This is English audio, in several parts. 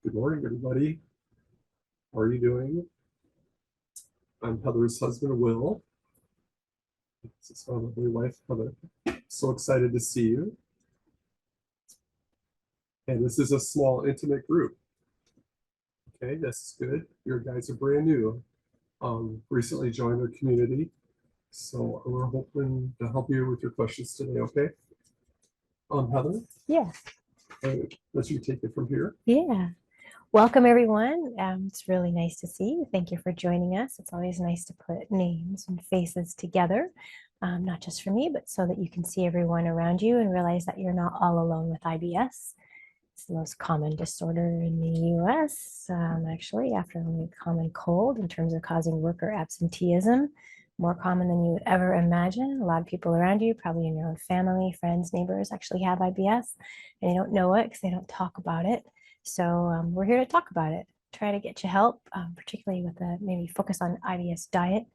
Good morning, everybody. How are you doing? I'm Heather's husband, Will. This is my lovely wife, Heather. So excited to see you. And this is a small, intimate group. Okay, that's good. Your guys are brand new. Recently joined our community. So we're hoping to help you with your questions today, okay? Heather, Yeah. let's you take it from here. Yeah. Welcome, everyone. It's really nice to see you. Thank you for joining us. It's always nice to put names and faces together, not just for me, but so that you can see everyone around you and realize that you're not all alone with IBS. It's the most common disorder in the US, actually, after only a common cold in terms of causing worker absenteeism. More common than you would ever imagine. A lot of people around you, probably in your own family, friends, neighbors, actually have IBS, and they don't know it because they don't talk about it. So we're here to talk about it, try to get you help, particularly with the maybe focus on IBS diet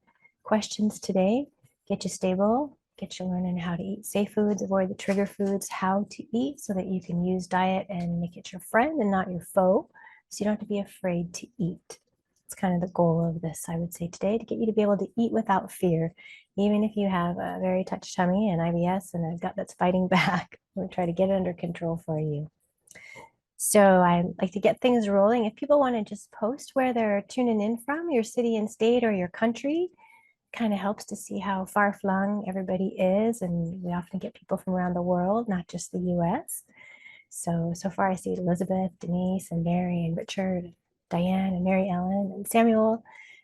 questions today, get you stable, get you learning how to eat safe foods, avoid the trigger foods, how to eat so that you can use diet and make it your friend and not your foe. So you don't have to be afraid to eat. It's kind of the goal of this, I would say today, to get you to be able to eat without fear, even if you have a very touched tummy and IBS and a gut that's fighting back. We'll try to get it under control for you. So I like to get things rolling. If people want to just post where they're tuning in from, your city and state or your country, kind of helps to see how far flung everybody is. And we often get people from around the world, not just the US. So far I see Elizabeth, Denise, and Mary, and Richard, Diane, and Mary Ellen, and Samuel.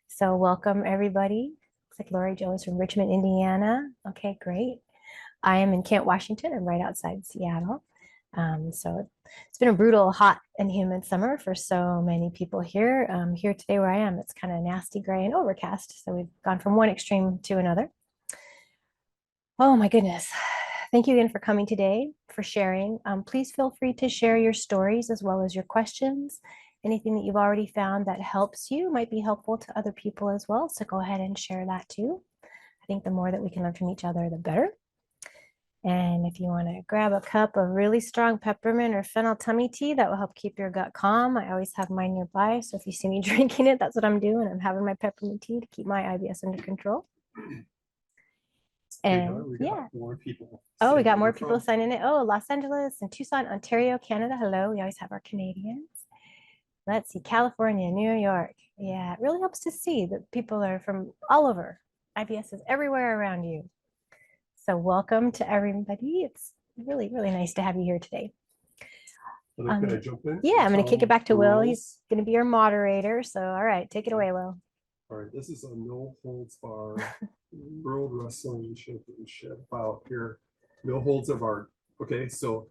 So welcome, everybody. Looks like Lori Jo is from Richmond, Indiana. Okay, great. I am in Kent, Washington. I'm right outside Seattle. So it's been a brutal, hot, and humid summer for so many people here. Here today where I am, it's kind of nasty, gray, and overcast. So we've gone from one extreme to another. Oh my goodness. Thank you again for coming today, for sharing. Please feel free to share your stories as well as your questions. Anything that you've already found that helps you might be helpful to other people as well. So go ahead and share that too. I think the more that we can learn from each other, the better. And if you want to grab a cup of really strong peppermint or fennel tummy tea, that will help keep your gut calm. I always have mine nearby. So if you see me drinking it, that's what I'm doing. I'm having my peppermint tea to keep my IBS under control. And we yeah. more people. Oh, we got more people signing in. Oh, Los Angeles and Tucson, Ontario, Canada. Hello. We always have our Canadians. Let's see, California, New York. Yeah, it really helps to see that people are from all over. IBS is everywhere around you. So welcome to everybody. It's really, really nice to have you here today. Can I jump in? Yeah, I'm going to kick it back to Will. He's going to be your moderator. So, all right, take it away, Will. All right, this is a no holds bar World Wrestling Championship out here. No holds barred. Okay, so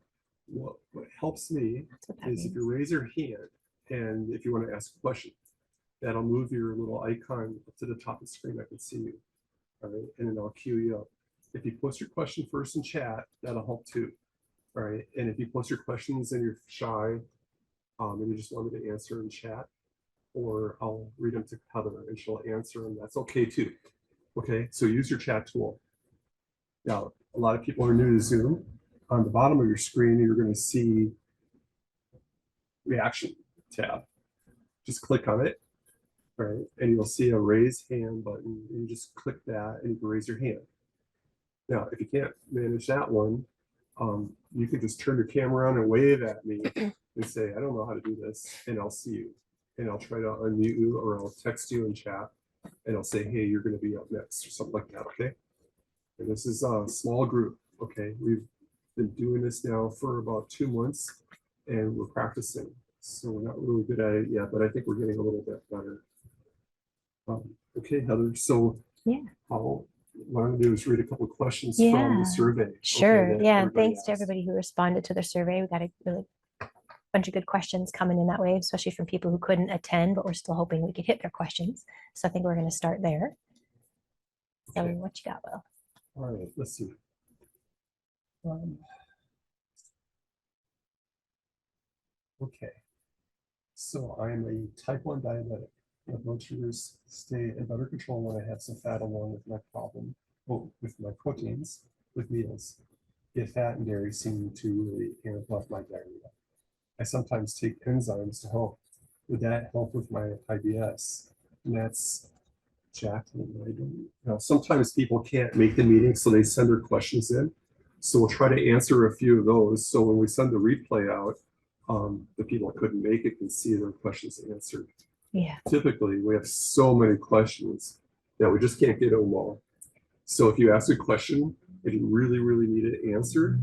what helps me is if you raise your hand and if you want to ask a question, that'll move your little icon up to the top of the screen. I can see you. All right, and then I'll cue you up. If you post your question first in chat, that'll help too. All right, and if you post your questions and you're shy, and you just want me to answer in chat, or I'll read them to Heather and she'll answer them. That's okay too. Okay, so use your chat tool. Now, a lot of people are new to Zoom. On the bottom of your screen, you're going to see reaction tab. Just click on it, right? And you'll see a raise hand button. And you just click that and you can raise your hand. Now, if you can't manage that one, you can just turn your camera on and wave at me and say, I don't know how to do this, and I'll see you. And I'll try to unmute you or I'll text you in chat and I'll say, hey, you're going to be up next or something like that, okay? And this is a small group, okay? We've been doing this now for about 2 months and we're practicing. So we're not really good at it yet, but I think we're getting a little bit better. Okay, Heather, so yeah, what I'm going to do is read a couple of questions from the survey. Sure. Okay, yeah, and thanks to everybody who responded to the survey. We got a really bunch of good questions coming in that way, especially from people who couldn't attend, but we're still hoping we could hit their questions. So I think we're going to start there. So what you got, Will? All right, let's see. Okay, so I'm a type 1 diabetic. My blood sugars stay in better control when I have some fat along with my problem, with my proteins, with meals. Yet fat and dairy seem to really amp up my diarrhea. I sometimes take enzymes to help would that help with my IBS? And that's Jacqueline. I don't, you know, sometimes people can't make the meeting, so they send their questions in. So we'll try to answer a few of those. So when we send the replay out, the people that couldn't make it can see their questions answered. Yeah. Typically, we have so many questions that we just can't get them all. So if you ask a question, if you really, really need it answered,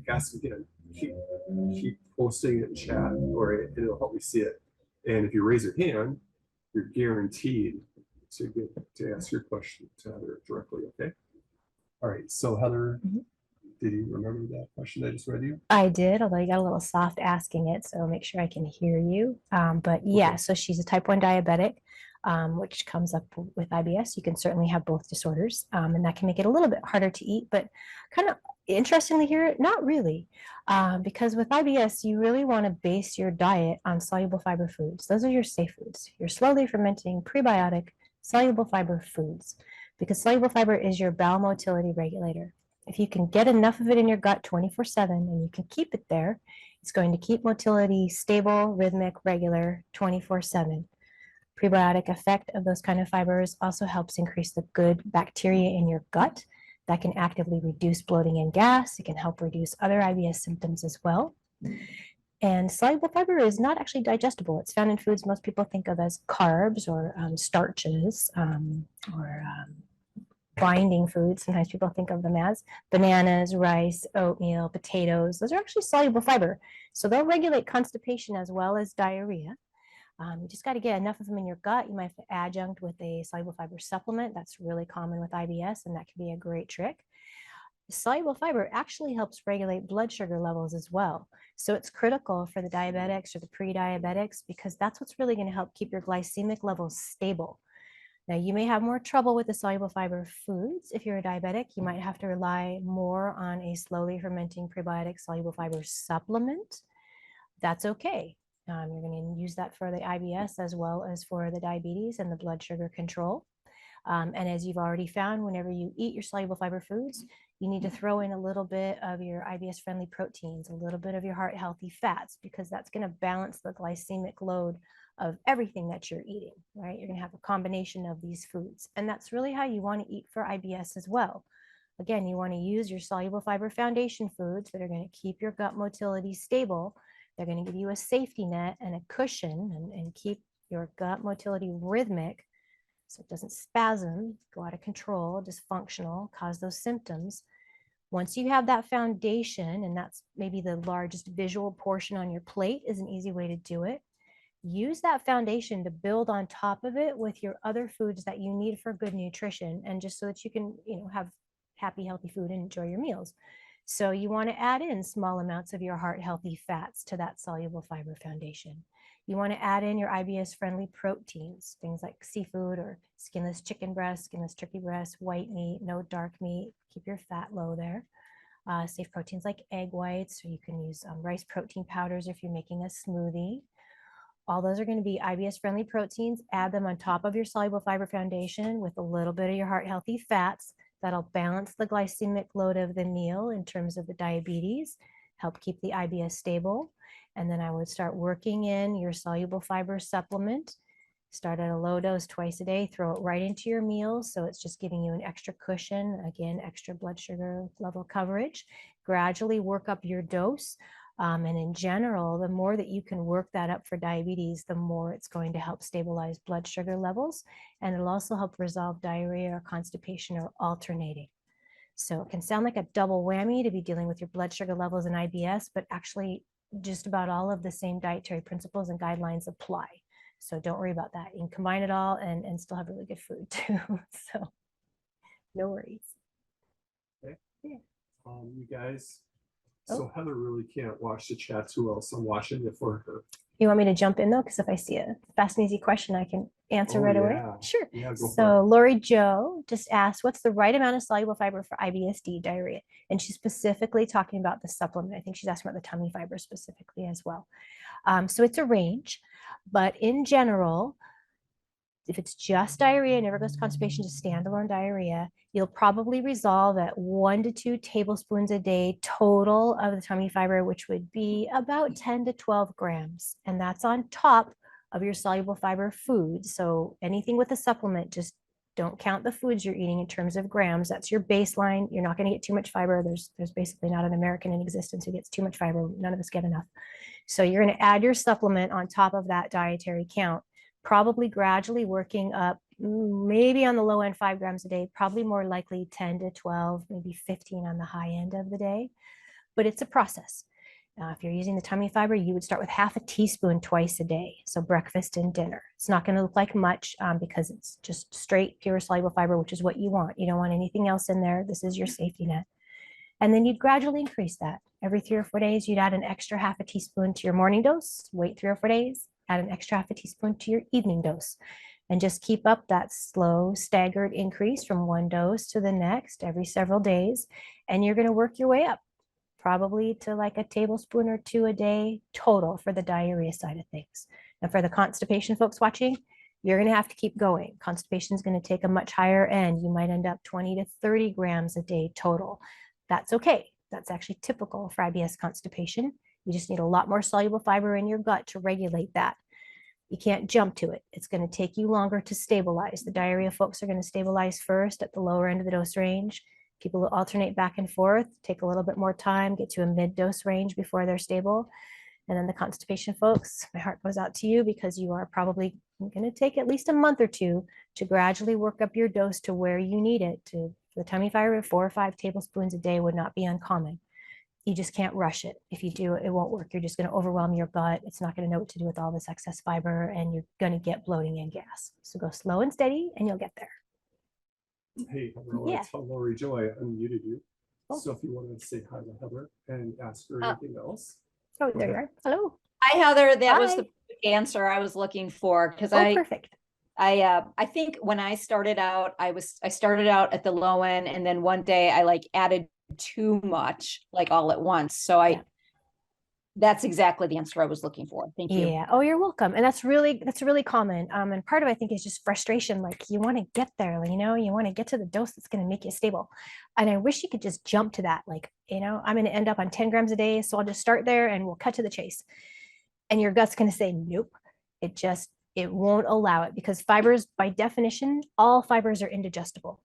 ask again. Keep posting it in chat, or it'll help me see it. And if you raise your hand, you're guaranteed to get to ask your question to Heather directly. Okay. All right. So Heather, did you remember that question I just read you? I did, although you got a little soft asking it, so make sure I can hear you. But yeah, Okay. so she's a type 1 diabetic, which comes up with IBS. You can certainly have both disorders, and that can make it a little bit harder to eat, but kind of interestingly here, not really, because with IBS, you really want to base your diet on soluble fiber foods. Those are your safe foods, your slowly fermenting prebiotic soluble fiber foods, because soluble fiber is your bowel motility regulator. If you can get enough of it in your gut 24/7 and you can keep it there, it's going to keep motility stable, rhythmic, regular 24/7. Prebiotic effect of those kind of fibers also helps increase the good bacteria in your gut that can actively reduce bloating and gas. It can help reduce other IBS symptoms as well. And soluble fiber is not actually digestible. It's found in foods most people think of as carbs or starches or binding foods. Sometimes people think of them as bananas, rice, oatmeal, potatoes. Those are actually soluble fiber. So they'll regulate constipation as well as diarrhea. You just got to get enough of them in your gut. You might have to adjunct with a soluble fiber supplement. That's really common with IBS, and that can be a great trick. Soluble fiber actually helps regulate blood sugar levels as well. So it's critical for the diabetics or the pre-diabetics because that's what's really going to help keep your glycemic levels stable. Now, you may have more trouble with the soluble fiber foods. If you're a diabetic, you might have to rely more on a slowly fermenting prebiotic soluble fiber supplement. That's okay. You're going to use that for the IBS as well as for the diabetes and the blood sugar control. And as you've already found, whenever you eat your soluble fiber foods, you need to throw in a little bit of your IBS friendly proteins, a little bit of your heart healthy fats, because that's going to balance the glycemic load of everything that you're eating, right? You're going to have a combination of these foods. And that's really how you want to eat for IBS as well. Again, you want to use your soluble fiber foundation foods that are going to keep your gut motility stable. They're going to give you a safety net and a cushion and keep your gut motility rhythmic so it doesn't spasm, go out of control, dysfunctional, cause those symptoms. Once you have that foundation, and that's maybe the largest visual portion on your plate is an easy way to do it, use that foundation to build on top of it with your other foods that you need for good nutrition and just so that you can, have happy, healthy food and enjoy your meals. So you want to add in small amounts of your heart healthy fats to that soluble fiber foundation. You want to add in your IBS friendly proteins, things like seafood or skinless chicken breast, skinless turkey breast, white meat, no dark meat. Keep your fat low there. Safe proteins like egg whites, or you can use rice protein powders if you're making a smoothie. All those are going to be IBS friendly proteins. Add them on top of your soluble fiber foundation with a little bit of your heart healthy fats. That'll balance the glycemic load of the meal in terms of the diabetes, help keep the IBS stable. And then I would start working in your soluble fiber supplement. Start at a low dose twice a day, throw it right into your meals. So it's just giving you an extra cushion, again, extra blood sugar level coverage. Gradually work up your dose. And in general, the more that you can work that up for diabetes, the more it's going to help stabilize blood sugar levels. And it'll also help resolve diarrhea or constipation or alternating. So it can sound like a double whammy to be dealing with your blood sugar levels and IBS, but actually just about all of the same dietary principles and guidelines apply. So don't worry about that. You can combine it all and still have really good food too. So no worries. Okay. Yeah. You guys, so Heather really can't watch the chat too well, so I'm watching it for her. You want me to jump in though? Because if I see a fast and easy question, I can answer right away. Sure. Yeah, go so Lori Joe just asked, what's the right amount of soluble fiber for IBS-D diarrhea? And she's specifically talking about the supplement. I think she's asking about the tummy fiber specifically as well. So it's a range, but in general, if it's just diarrhea, never goes to constipation, just standalone diarrhea, you'll probably resolve at 1 to 2 tablespoons a day total of the tummy fiber, which would be about 10 to 12 grams. And that's on top of your soluble fiber foods. So anything with a supplement, just don't count the foods you're eating in terms of grams. That's your baseline. You're not going to get too much fiber. There's basically not an American in existence who gets too much fiber. None of us get enough. So you're going to add your supplement on top of that dietary count, probably gradually working up, maybe on the low end 5 grams a day, probably more likely 10 to 12, maybe 15 on the high end of the day. But it's a process. If you're using the tummy fiber, you would start with half a teaspoon twice a day. So breakfast and dinner. It's not going to look like much because it's just straight, pure soluble fiber, which is what you want. You don't want anything else in there. This is your safety net. And then you'd gradually increase that. Every 3 or 4 days, you'd add an extra half a teaspoon to your morning dose, wait 3 or 4 days, add an extra half a teaspoon to your evening dose. And just keep up that slow, staggered increase from one dose to the next every several days. And you're going to work your way up, probably to like a tablespoon or 2 a day total for the diarrhea side of things. And for the constipation folks watching, you're going to have to keep going. Constipation is going to take a much higher end. You might end up 20 to 30 grams a day total. That's okay. That's actually typical for IBS constipation. You just need a lot more soluble fiber in your gut to regulate that. You can't jump to it. It's going to take you longer to stabilize. The diarrhea folks are going to stabilize first at the lower end of the dose range. People will alternate back and forth, take a little bit more time, get to a mid-dose range before they're stable. And then the constipation folks, my heart goes out to you because you are probably going to take at least a month or two to gradually work up your dose to where you need it. To the tummy fiber, 4 or 5 tablespoons a day would not be uncommon. You just can't rush it. If you do, it won't work. You're just going to overwhelm your gut. It's not going to know what to do with all this excess fiber, and you're going to get bloating and gas. So go slow and steady, and you'll get there. Hey, Heather, I want to tell Lori Joy I unmuted you. Oh. So if you want to say hi to Heather and ask her anything else. Oh, there you are. Hello. Hi, Heather. That was the answer I was looking for, because perfect. I think when I started out, I started out at the low end, and then one day I like added too much, like all at once. So that's exactly the answer I was looking for. Thank you. Yeah. Oh, you're welcome. And that's really common. And part of it, I think, is just frustration. Like you want to get there, you want to get to the dose that's going to make you stable. And I wish you could just jump to that. Like, I'm going to end up on 10 grams a day. So I'll just start there and we'll cut to the chase. And your gut's going to say, nope, it won't allow it, because fibers, by definition, all fibers are indigestible.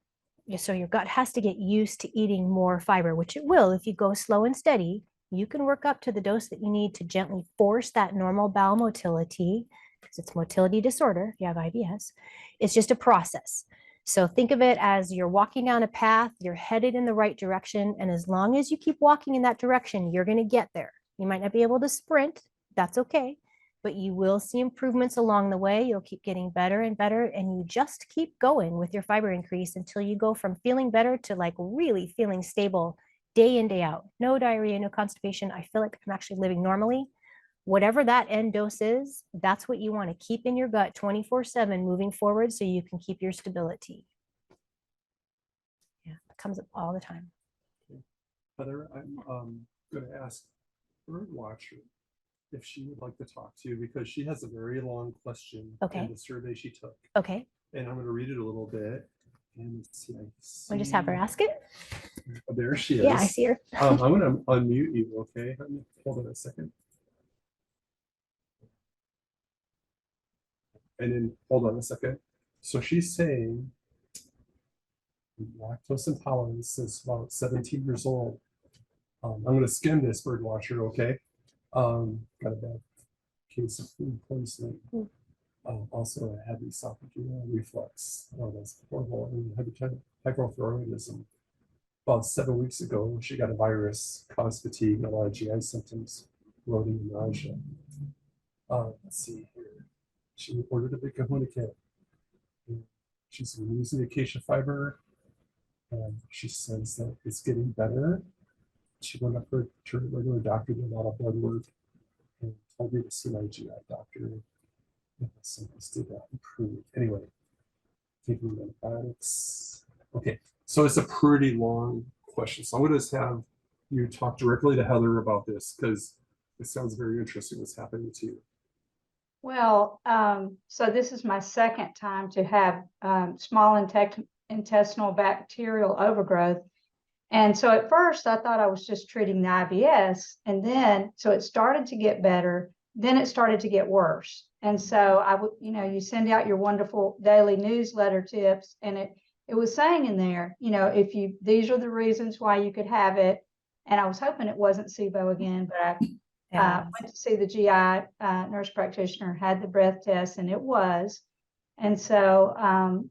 So your gut has to get used to eating more fiber, which it will if you go slow and steady. You can work up to the dose that you need to gently force that normal bowel motility, because it's motility disorder if you have IBS. It's just a process. So think of it as you're walking down a path, you're headed in the right direction, and as long as you keep walking in that direction, you're going to get there. You might not be able to sprint, that's okay, but you will see improvements along the way. You'll keep getting better and better, and you just keep going with your fiber increase until you go from feeling better to like really feeling stable day in, day out. No diarrhea, no constipation. I feel like I'm actually living normally. Whatever that end dose is, that's what you want to keep in your gut 24/7 moving forward, so you can keep your stability. Yeah, it comes up all the time. Okay. Heather, I'm going to ask Birdwatcher if she would like to talk to you, because she has a very long question in the survey she took. Okay. And I'm going to read it a little bit. And let's see, I'll just have her ask it. Oh, there she is. Yeah, I see her. I'm going to unmute you, okay? Hold on a second. And then hold on a second. So she's saying lactose intolerance since about 17 years old. I'm going to skim this, Birdwatcher, okay? Got a bad case of food poisoning. Also a heavy esophageal reflux. Oh, that's horrible. And hypothyroidism. About 7 weeks ago, she got a virus, caused fatigue, and a lot of GI symptoms, bloating and nausea. Let's see here. She ordered a big kahuna kit. She's been using acacia fiber, and she says that it's getting better. She went up to her regular doctor, did a lot of blood work, and told me to see my GI doctor. Symptoms did not improve. Anyway, taking antibiotics. Okay, so it's a pretty long question. So I'm going to have you talk directly to Heather about this, because it sounds very interesting what's happening to you. Well, so this is my second time to have small intestinal bacterial overgrowth. And so at first I thought I was just treating the IBS, and then so it started to get better, then it started to get worse. And so I would, you send out your wonderful daily newsletter tips, and it was saying in there, these are the reasons why you could have it. And I was hoping it wasn't SIBO again, but I Yeah. went to see the GI nurse practitioner, had the breath test, and it was. And so,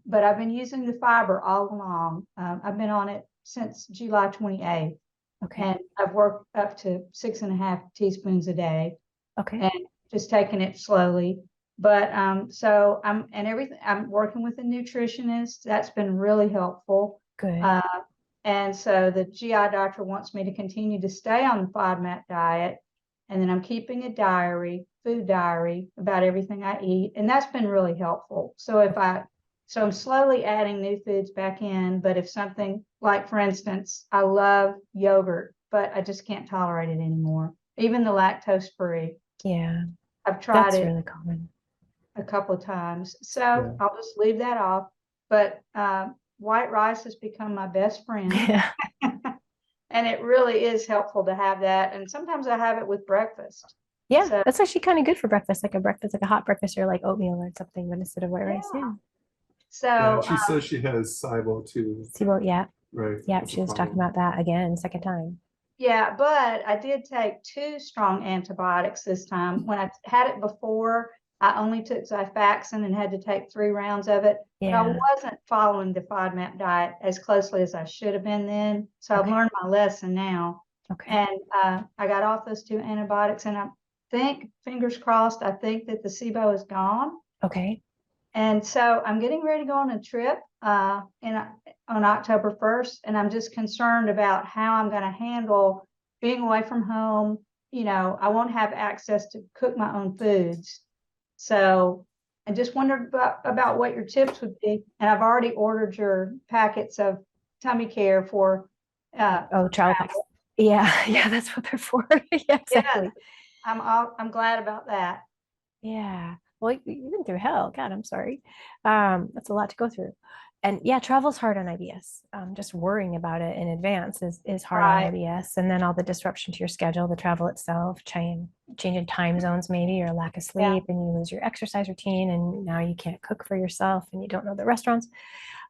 but I've been using the fiber all along. I've been on it since July 28th. Okay. And I've worked up to 6.5 teaspoons a day. Okay. And just taking it slowly. But so I'm working with a nutritionist. That's been really helpful. Good. And so the GI doctor wants me to continue to stay on the FODMAP diet. And then I'm keeping a diary, food diary about everything I eat. And that's been really helpful. So I'm slowly adding new foods back in. But if something like, for instance, I love yogurt, but I just can't tolerate it anymore. Even the lactose free. Yeah. I've tried That's it really common. a couple of times. So Yeah. I'll just leave that off. But white rice has become my best friend. Yeah. And it really is helpful to have that. And sometimes I have it with breakfast. Yeah. So, That's actually kind of good for breakfast, like a hot breakfast or like oatmeal or something, but instead of white rice. Yeah. Yeah, So she says she has SIBO too, SIBO, yeah. right? Yeah. That's a She was talking problem. about that again, second time. yeah, but I did take 2 strong antibiotics this time. When I had it before, I only took Xifaxan and had to take 3 rounds of it. But I Yeah. wasn't following the FODMAP diet as closely as I should have been then. So I've Okay. learned my lesson now. Okay. And I got off those 2 antibiotics, and I think, fingers crossed, I think that the SIBO is gone. Okay. And so I'm getting ready to go on a trip on October 1st, and I'm just concerned about how I'm going to handle being away from home. I won't have access to cook my own foods. So I just wondered about what your tips would be. And I've already ordered your packets of tummy care for Oh, travel packs. Yeah. Yeah. That's what they're for. Yeah, exactly. I'm glad about that. Yeah. Well, you've been through hell. God, I'm sorry. That's a lot to go through. And yeah, travel's hard on IBS. Just worrying about it in advance is hard on Right. IBS. And then all the disruption to your schedule, the travel itself, changing time zones maybe, or lack of sleep, and you lose your exercise routine, and now you can't cook for yourself and you don't know the restaurants.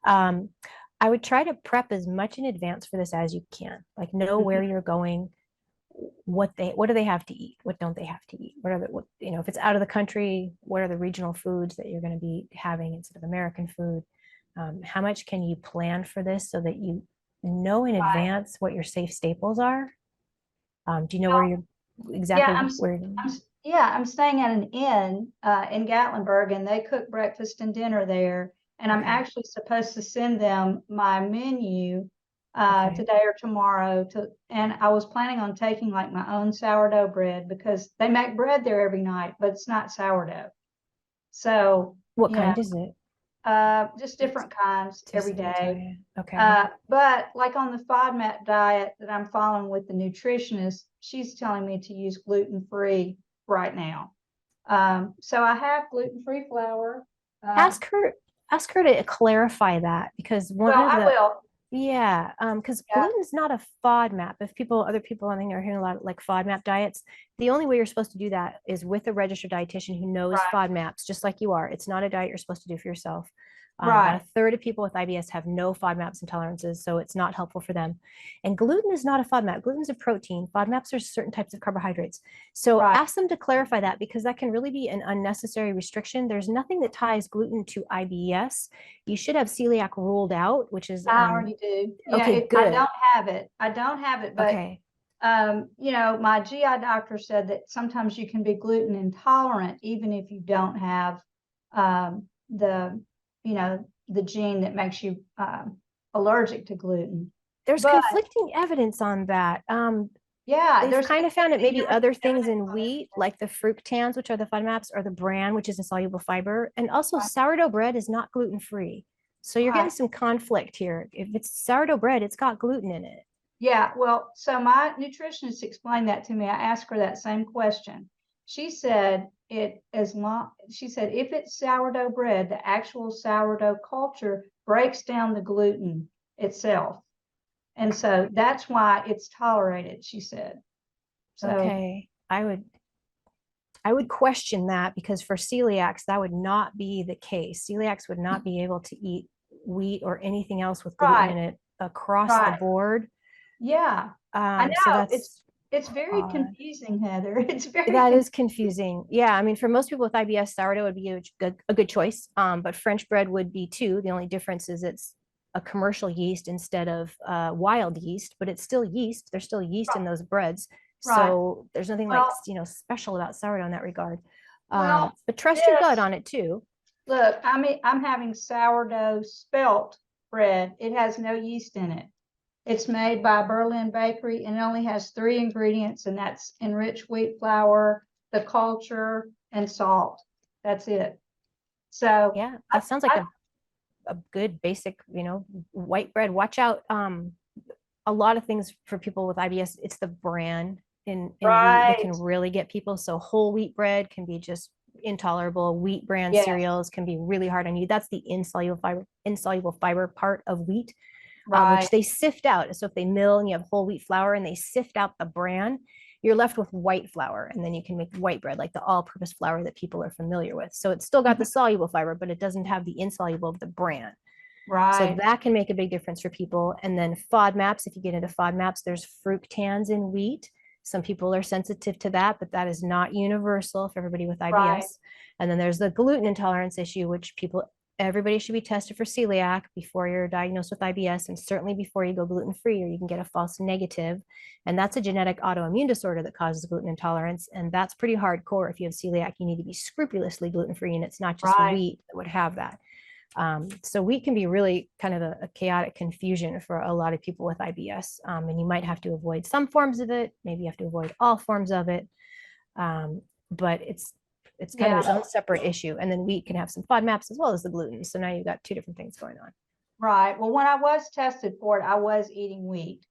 I would try to prep as much in advance for this as you can. Like know where you're going, what do they have to eat, what don't they have to eat, if it's out of the country, what are the regional foods that you're going to be having instead of American food. How much can you plan for this so that you know in advance what your safe staples are? Do you know where you're exactly where I'm staying at an inn in Gatlinburg, and they cook breakfast and dinner there. And I'm Okay. actually supposed to send them my menu Okay. today or tomorrow. And I was planning on taking like my own sourdough bread, because they make bread there every night, but it's not sourdough. So What kind is it? just different kinds every day. Okay. But like on the FODMAP diet that I'm following with the nutritionist, she's telling me to use gluten-free right now. So I have gluten-free flour. Ask her to clarify that, because I will. Yeah, because gluten is not a FODMAP. If other people I think are hearing a lot of like FODMAP diets, the only way you're supposed to do that is with a registered dietitian who knows FODMAPs, just like you are. It's not a diet you're supposed to do for yourself. About a third of people with IBS have no FODMAPs intolerances, so it's not helpful for them. And gluten is not a FODMAP. Gluten is a protein. FODMAPs are certain types of carbohydrates. So ask them to clarify that, because that can really be an unnecessary restriction. There's nothing that ties gluten to IBS. You should have celiac ruled out, which is I already do. Yeah, okay, good. I don't have it, but okay. My GI doctor said that sometimes you can be gluten intolerant even if you don't have the gene that makes you allergic to gluten. There's conflicting evidence on that. They've kind of found it maybe other things in wheat, like the fructans, which are the FODMAPs, or the bran, which is insoluble fiber. And also sourdough bread is not gluten-free. So you're getting some conflict here. If it's sourdough bread, it's got gluten in it. Yeah, well, so my nutritionist explained that to me. I asked her that same question. She said if it's sourdough bread, the actual sourdough culture breaks down the gluten itself. And so that's why it's tolerated, she said. So okay, I would I would question that, because for celiacs, that would not be the case. Celiacs would not be able to eat wheat or anything else with gluten in Right, it across the right. board. Yeah, I So know. that's It's very odd. confusing, Heather. It's very That is confusing. confusing. Yeah, I mean, for most people with IBS, sourdough would be a good choice. But French bread would be too. The only difference is it's a commercial yeast instead of wild yeast, but it's still yeast. There's still yeast in those breads. Right. So there's nothing like, Well, special about sourdough in that regard. well, But trust your gut this, on it too. look, I'm having sourdough spelt bread. It has no yeast in it. It's made by Berlin Bakery and it only has 3 ingredients, and that's enriched wheat flour, the culture, and salt. That's it. So Yeah, I, that sounds like I, a good basic, white bread. Watch out. A lot of things for people with IBS, it's the bran in wheat that can right. really get people. So whole wheat bread can be just intolerable. Wheat bran Yes, cereals can be really hard on you. That's the insoluble fiber part of wheat, right, which they sift out. So if they mill and you have whole wheat flour and they sift out the bran, you're left with white flour, and then you can make white bread, like the all-purpose flour that people are familiar with. So it's still got the soluble fiber, but it doesn't have the insoluble of the bran. So right, that can make a big difference for people. And then FODMAPs, if you get into FODMAPs, there's fructans in wheat. Some people are sensitive to that, but that is not universal for everybody with right, IBS. And then there's the gluten intolerance issue, which everybody should be tested for celiac before you're diagnosed with IBS, and certainly before you go gluten-free, or you can get a false negative. And that's a genetic autoimmune disorder that causes gluten intolerance. And that's pretty hardcore. If you have celiac, you need to be scrupulously gluten-free, and it's not just right, wheat that would have that. So wheat can be really kind of a chaotic confusion for a lot of people with IBS. And you might have to avoid some forms of it. Maybe you have to avoid all forms of it. But it's kind of its yeah, own separate issue. And then wheat can have some FODMAPs as well as the gluten. So now you've got 2 different things going on. right. Well, when I was tested for it, I was eating wheat.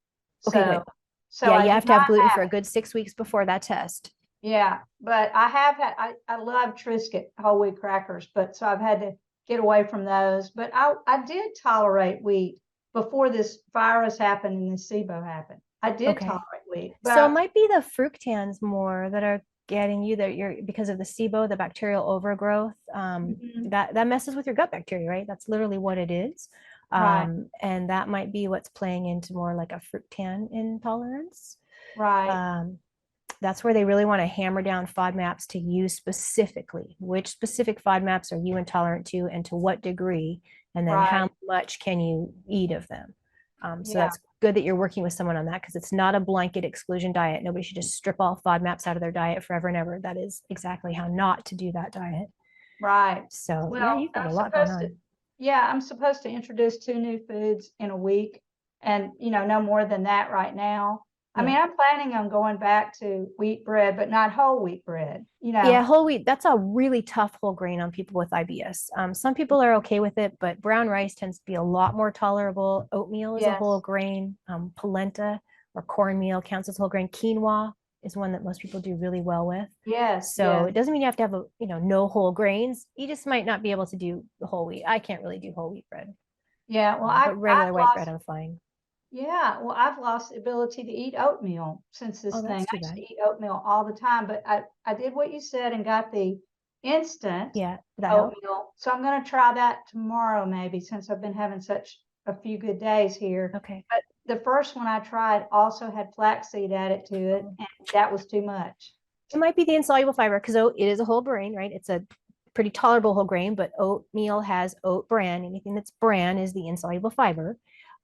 Okay, good. So Yeah, I you do have to have not gluten for have a it. good 6 weeks before that test. Yeah, but I have had, I love Triscuit whole wheat crackers, but so I've had to get away from those. But I did tolerate wheat before this virus happened and this SIBO happened. I did Okay. tolerate wheat, So it but might be the fructans more that are getting you, that you're, because of the SIBO, the bacterial overgrowth, mhm, that messes with your gut bacteria, right? That's literally what it is. right, And that might be what's playing into more like a fructan intolerance. right, Um, that's where they really want to hammer down FODMAPs to you specifically. Which specific FODMAPs are you intolerant to, and to what degree? And then right. how much can you eat of them? So Yeah, that's good that you're working with someone on that, because it's not a blanket exclusion diet. Nobody should just strip all FODMAPs out of their diet forever and ever. That is exactly how not to do that diet. right. So yeah, Well, you've got a lot going on. yeah, I'm supposed to introduce 2 new foods in a week, and no more than that right now. I Yeah. mean, I'm planning on going back to wheat bread, but not whole wheat bread, Yeah, whole wheat, that's a really tough whole grain on people with IBS. Some people are okay with it, but brown rice tends to be a lot more tolerable. Oatmeal is a whole Yes, grain. Polenta or cornmeal counts as whole grain. Quinoa is one that most people do really well with. yes, So yes. it doesn't mean you have to have no whole grains. You just might not be able to do the whole wheat. I can't really do whole wheat bread, Yeah, well, but regular white bread, I'm fine. I've lost the ability to eat oatmeal since this Oh, thing. that's I too used to bad. eat oatmeal all the time, but I did what you said and got the instant Yeah, that help? oatmeal. So I'm going to try that tomorrow, maybe, since I've been having such a few good days here. Okay. But the first one I tried also had flaxseed added to it, Oh. and that was too much. It might be the insoluble fiber, because it is a whole grain, right? It's a pretty tolerable whole grain, but oatmeal has oat bran. Anything that's bran is the insoluble fiber.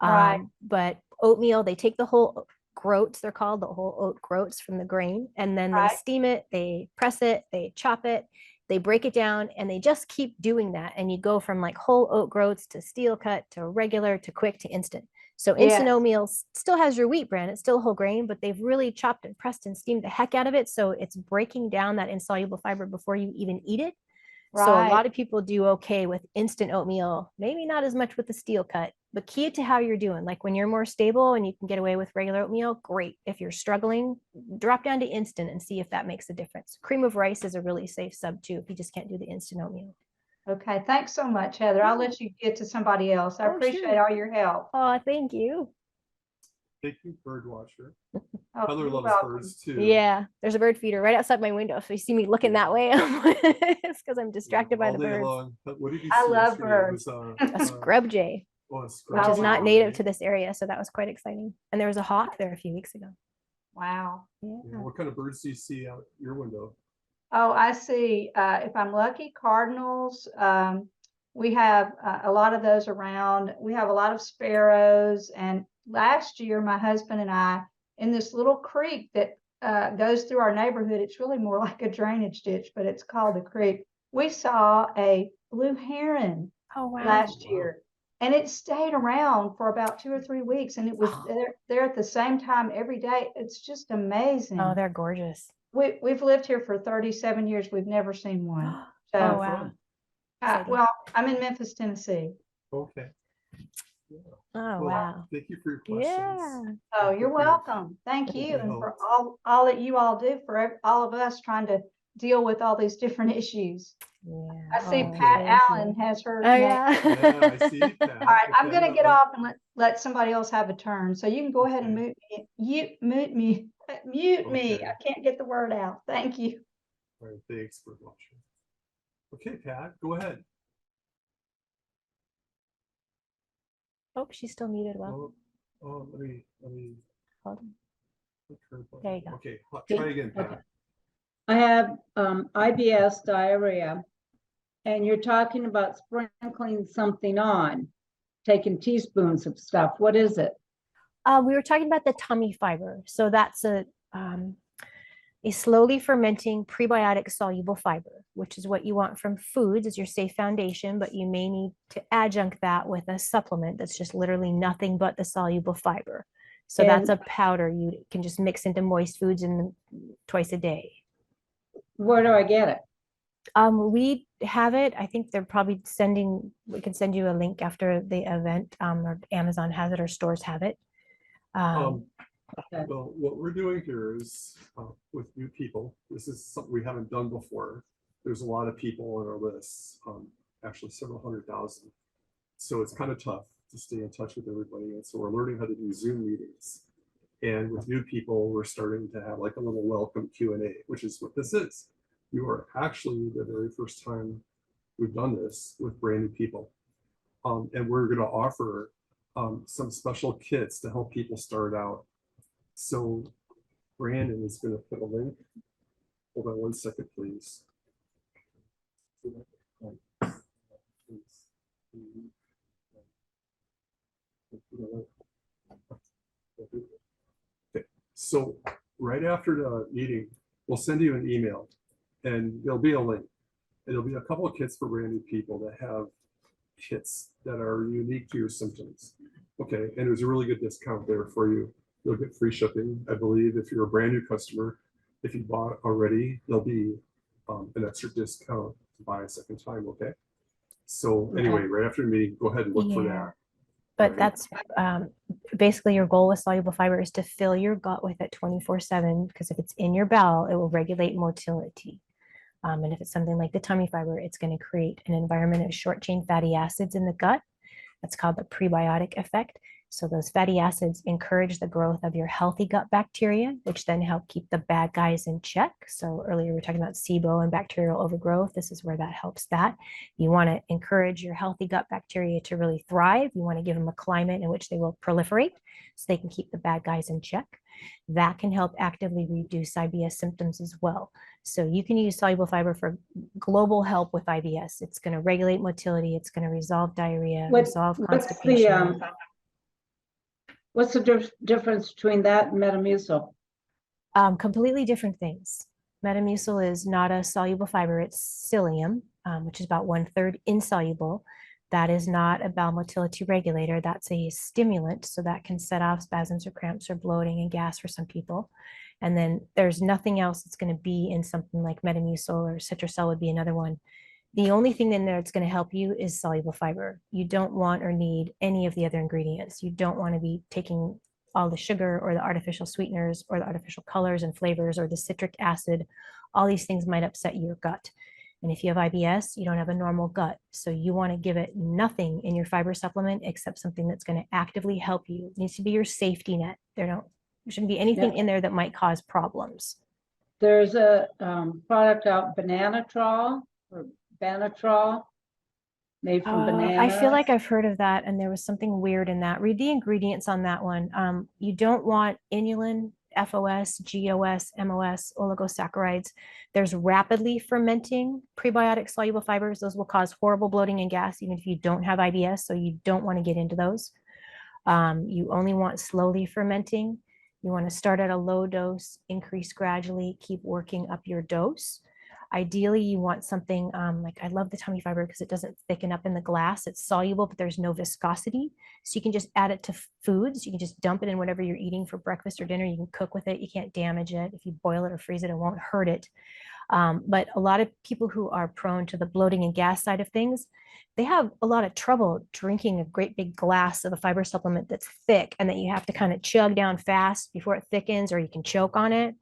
Right, But oatmeal, they take the whole groats, they're called the whole oat groats from the grain, and then they right, steam it, they press it, they chop it, they break it down, and they just keep doing that. And you go from like whole oat groats to steel cut to regular to quick to instant. So instant yes, oatmeal still has your wheat bran, it's still whole grain, but they've really chopped and pressed and steamed the heck out of it. So it's breaking down that insoluble fiber before you even eat it. So a right. lot of people do okay with instant oatmeal, maybe not as much with the steel cut, but key it to how you're doing. Like when you're more stable and you can get away with regular oatmeal, great. If you're struggling, drop down to instant and see if that makes a difference. Cream of rice is a really safe sub too, if you just can't do the instant oatmeal. Okay, thanks so much, Heather. I'll Yeah. let you get to somebody else. I Oh, appreciate sure. all your help. Oh, thank you. Thank you, bird watcher. Oh, Heather you're loves welcome. birds too. Yeah, there's a bird feeder right outside my window. So you see me looking that way. It's because I'm distracted by All the day birds. long. But what did you I see love yesterday? It birds. was A scrub jay, a which scrub is not wow. native jay. to this area. So that was quite exciting. And there was a hawk there a few weeks ago. Wow. Yeah. Yeah, what kind of birds do you see out your window? Oh, I see. If I'm lucky, cardinals. We have a lot of those around. We have a lot of sparrows. And last year, my husband and I, in this little creek that goes through our neighborhood, it's really more like a drainage ditch, but it's called a creek. We saw a blue heron Oh, wow. last Wow. year, and it stayed around for about 2 or 3 weeks, and it was there at the same time every day. It's just amazing. Oh, they're gorgeous. We've lived here for 37 years. We've never seen one. Oh, So, wow. Exciting. well, I'm in Memphis, Tennessee. Okay. Yeah. Oh, Well, wow. thank you for your questions. Yeah. Oh, Thank you're you for your- welcome. Thank you, It and for helped. all that you all do for all of us trying to deal with all these different issues. Yeah. I see Oh, Pat thank Allen you. has her Oh, name. yeah. Yeah, I see Pat. All right, I'm Okay, gonna get like- off and let somebody else have a turn. So you can go ahead and Okay. mute me. Mute me. Okay. I can't get the word out. Thank you. All right, thanks for watching. Okay, Pat, go ahead. Oh, she's still muted. Well, Let me hold on. click her button. There you go. Okay, try again, Pat. Okay. I have IBS diarrhea, and you're talking about sprinkling something on, taking teaspoons of stuff. What is it? We were talking about the tummy fiber. So that's a slowly fermenting prebiotic soluble fiber, which is what you want from foods as your safe foundation, but you may need to adjunct that with a supplement that's just literally nothing but the soluble fiber. So that's a powder you can just mix into moist foods and twice a day. Where do I get it? We have it. I think they're probably we can send you a link after the event, or Amazon has it or stores have it. Okay. Well, what we're doing here is with new people, this is something we haven't done before. There's a lot of people on our list, actually several 100,000. So it's kind of tough to stay in touch with everybody. And so we're learning how to do Zoom meetings. And with new people, we're starting to have like a little welcome Q&A, which is what this is. You are actually the very first time we've done this with brand new people. And we're going to offer some special kits to help people start out. So Brandon is going to put a link. Hold on one second, please. Okay. So right after the meeting, we'll send you an email and there'll be a link. And there'll be a couple of kits for brand new people that have kits that are unique to your symptoms. Okay, and there's a really good discount there for you. You'll get free shipping, I believe, if you're a brand new customer. If you bought already, there'll be an extra discount to buy a second time, okay? So anyway, right after the meeting, go ahead and look for Yeah. that. But Right. that's basically your goal with soluble fiber is to fill your gut with it 24/7, because if it's in your bowel, it will regulate motility. And if it's something like the tummy fiber, it's going to create an environment of short chain fatty acids in the gut. That's called the prebiotic effect. So those fatty acids encourage the growth of your healthy gut bacteria, which then help keep the bad guys in check. So earlier we were talking about SIBO and bacterial overgrowth. This is where that helps that. You want to encourage your healthy gut bacteria to really thrive. You want to give them a climate in which they will proliferate so they can keep the bad guys in check. That can help actively reduce IBS symptoms as well. So you can use soluble fiber for global help with IBS. It's going to regulate motility. It's going to resolve diarrhea, resolve constipation. What's the difference between that and Metamucil? Completely different things. Metamucil is not a soluble fiber. It's psyllium, which is about 1/3 insoluble. That is not a bowel motility regulator. That's a stimulant. So that can set off spasms or cramps or bloating and gas for some people. And then there's nothing else that's going to be in something like Metamucil, or Citracel would be another one. The only thing in there that's going to help you is soluble fiber. You don't want or need any of the other ingredients. You don't want to be taking all the sugar or the artificial sweeteners or the artificial colors and flavors or the citric acid. All these things might upset your gut. And if you have IBS, you don't have a normal gut. So you want to give it nothing in your fiber supplement except something that's going to actively help you. It needs to be your safety net. There shouldn't be anything in there that might cause problems. There's a product out, Bananatrol or Banatrol, made from bananas. I feel like I've heard of that, and there was something weird in that. Read the ingredients on that one. You don't want inulin, FOS, GOS, MOS, oligosaccharides. There's rapidly fermenting prebiotic soluble fibers. Those will cause horrible bloating and gas, even if you don't have IBS, so you don't want to get into those. You only want slowly fermenting. You want to start at a low dose, increase gradually, keep working up your dose. Ideally, you want something like, I love the tummy fiber because it doesn't thicken up in the glass. It's soluble, but there's no viscosity. So you can just add it to foods. You can just dump it in whatever you're eating for breakfast or dinner. You can cook with it. You can't damage it. If you boil it or freeze it, it won't hurt it. But a lot of people who are prone to the bloating and gas side of things, they have a lot of trouble drinking a great big glass of a fiber supplement that's thick and that you have to kind of chug down fast before it thickens, or you can choke on it.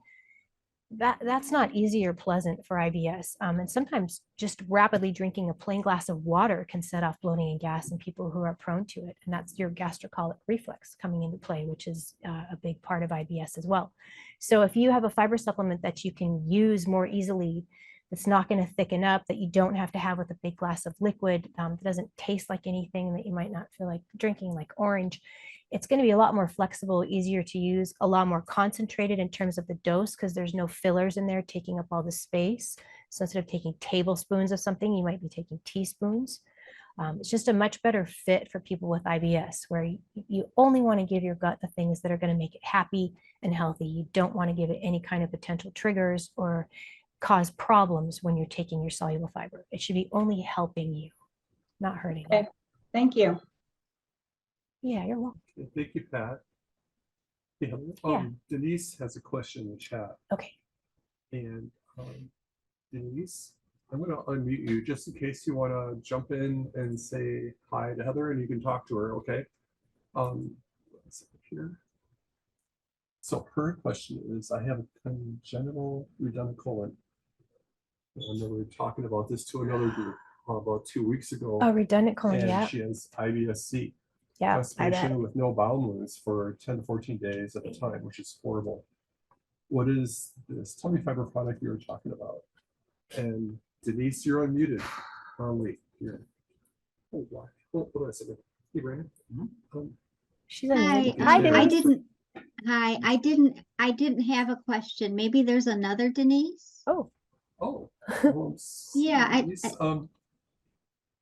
That's not easy or pleasant for IBS. And sometimes just rapidly drinking a plain glass of water can set off bloating and gas in people who are prone to it. And that's your gastrocolic reflex coming into play, which is a big part of IBS as well. So if you have a fiber supplement that you can use more easily, that's not going to thicken up, that you don't have to have with a big glass of liquid, that doesn't taste like anything, that you might not feel like drinking, like orange, it's going to be a lot more flexible, easier to use, a lot more concentrated in terms of the dose because there's no fillers in there taking up all the space. So instead of taking tablespoons of something, you might be taking teaspoons. It's just a much better fit for people with IBS, where you only want to give your gut the things that are going to make it happy and healthy. You don't want to give it any kind of potential triggers or cause problems when you're taking your soluble fiber. It should be only helping you, not hurting you. Okay, thank you. Yeah, you're welcome. Okay, thank you, Pat. Yeah, Yeah. Denise has a question in the chat. Okay. And Denise, I'm going to unmute you just in case you want to jump in and say hi to Heather, and you can talk to her, okay? Let's see here. So her question is, I have a congenital redundant colon. I know we were talking about this to another group about 2 weeks ago. Oh, redundant colon, and yeah. she has IBS-C. Yeah, Constipation with no bowel movements for 10 to 14 days at a time, which is horrible. What is this tummy fiber product you were talking about? And Denise, you're unmuted. Wait, here. Oh, why? Hold on a second. Hey, Brandon. She's Hi, unmuted. Hi, Denise. I didn't have a question. Maybe there's another Denise? Oh, Oh, well, Yeah, Denise,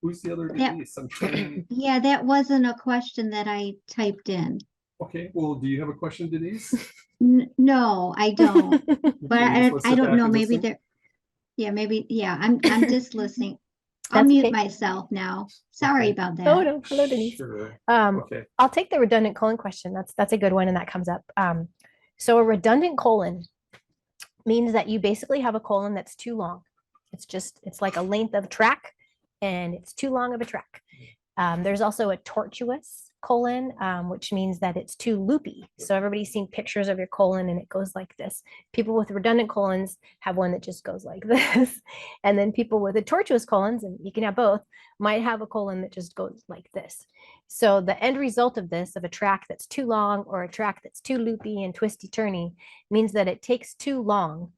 who's the other Denise? I'm trying. Yeah, that wasn't a question that I typed in. Okay, well, do you have a question, Denise? No, I don't. But You just wanna I sit don't back know, and maybe listen? I'm just listening. I'll That's mute okay. myself now. Sorry Okay. about that. Oh, no. Hello, Denise. Sure. Um, Okay. I'll take the redundant colon question. That's a good one, and that comes up. So a redundant colon means that you basically have a colon that's too long. It's like a length of track, and it's too long of a track. There's also a tortuous colon, which means that it's too loopy. So everybody's seen pictures of your colon and it goes like this. People with redundant colons have one that just goes like this. And then people with the tortuous colons, and you can have both, might have a colon that just goes like this. So the end result of this, of a track that's too long or a track that's too loopy and twisty turny, means that it takes too long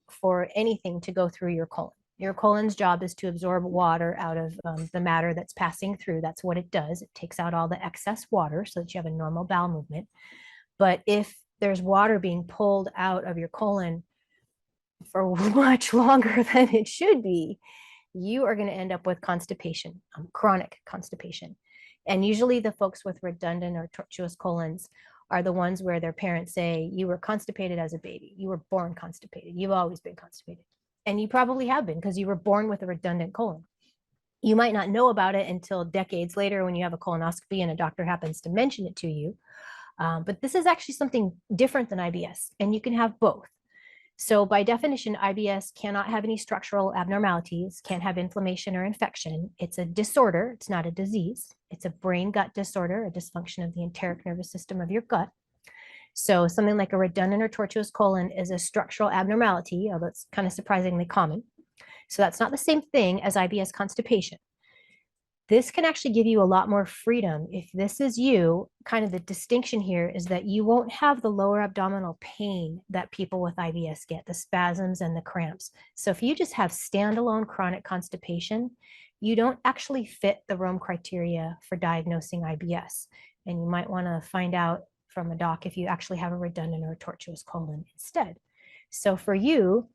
for anything to go through your colon. Your colon's job is to absorb water out of the matter that's passing through. That's what it does. It takes out all the excess water so that you have a normal bowel movement. But if there's water being pulled out of your colon for much longer than it should be, you are going to end up with constipation, chronic constipation. And usually the folks with redundant or tortuous colons are the ones where their parents say, you were constipated as a baby. You were born constipated. You've always been constipated. And you probably have been because you were born with a redundant colon. You might not know about it until decades later when you have a colonoscopy and a doctor happens to mention it to you. But this is actually something different than IBS, and you can have both. So by definition, IBS cannot have any structural abnormalities, can't have inflammation or infection. It's a disorder. It's not a disease. It's a brain-gut disorder, a dysfunction of the enteric nervous system of your gut. So something like a redundant or tortuous colon is a structural abnormality, although it's kind of surprisingly common. So that's not the same thing as IBS constipation. This can actually give you a lot more freedom. If this is you, kind of the distinction here is that you won't have the lower abdominal pain that people with IBS get, the spasms and the cramps. So if you just have standalone chronic constipation, you don't actually fit the Rome criteria for diagnosing IBS. And you might want to find out from a doc if you actually have a redundant or a tortuous colon instead. So for you,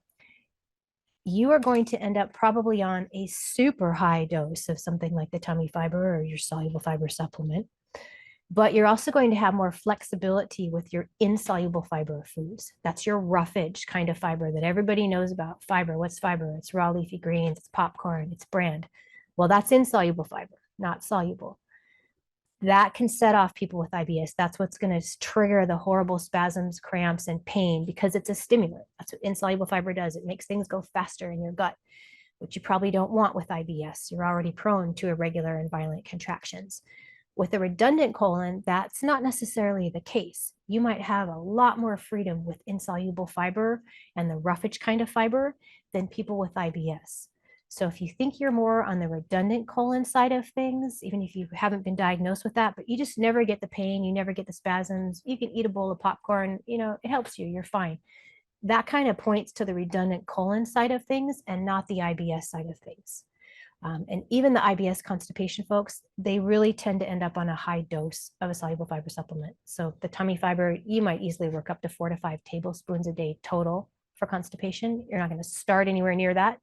you are going to end up probably on a super high dose of something like the tummy fiber or your soluble fiber supplement. But you're also going to have more flexibility with your insoluble fiber foods. That's your roughage kind of fiber that everybody knows about. Fiber, what's fiber? It's raw leafy greens, it's popcorn, it's bran. Well, that's insoluble fiber, not soluble. That can set off people with IBS. That's what's going to trigger the horrible spasms, cramps, and pain because it's a stimulant. That's what insoluble fiber does. It makes things go faster in your gut, which you probably don't want with IBS. You're already prone to irregular and violent contractions. With a redundant colon, that's not necessarily the case. You might have a lot more freedom with insoluble fiber and the roughage kind of fiber than people with IBS. So if you think you're more on the redundant colon side of things, even if you haven't been diagnosed with that, but you just never get the pain, you never get the spasms, you can eat a bowl of popcorn, it helps you, you're fine. That kind of points to the redundant colon side of things and not the IBS side of things. And even the IBS constipation folks, they really tend to end up on a high dose of a soluble fiber supplement. So the tummy fiber, you might easily work up to 4 to 5 tablespoons a day total for constipation. You're not going to start anywhere near that.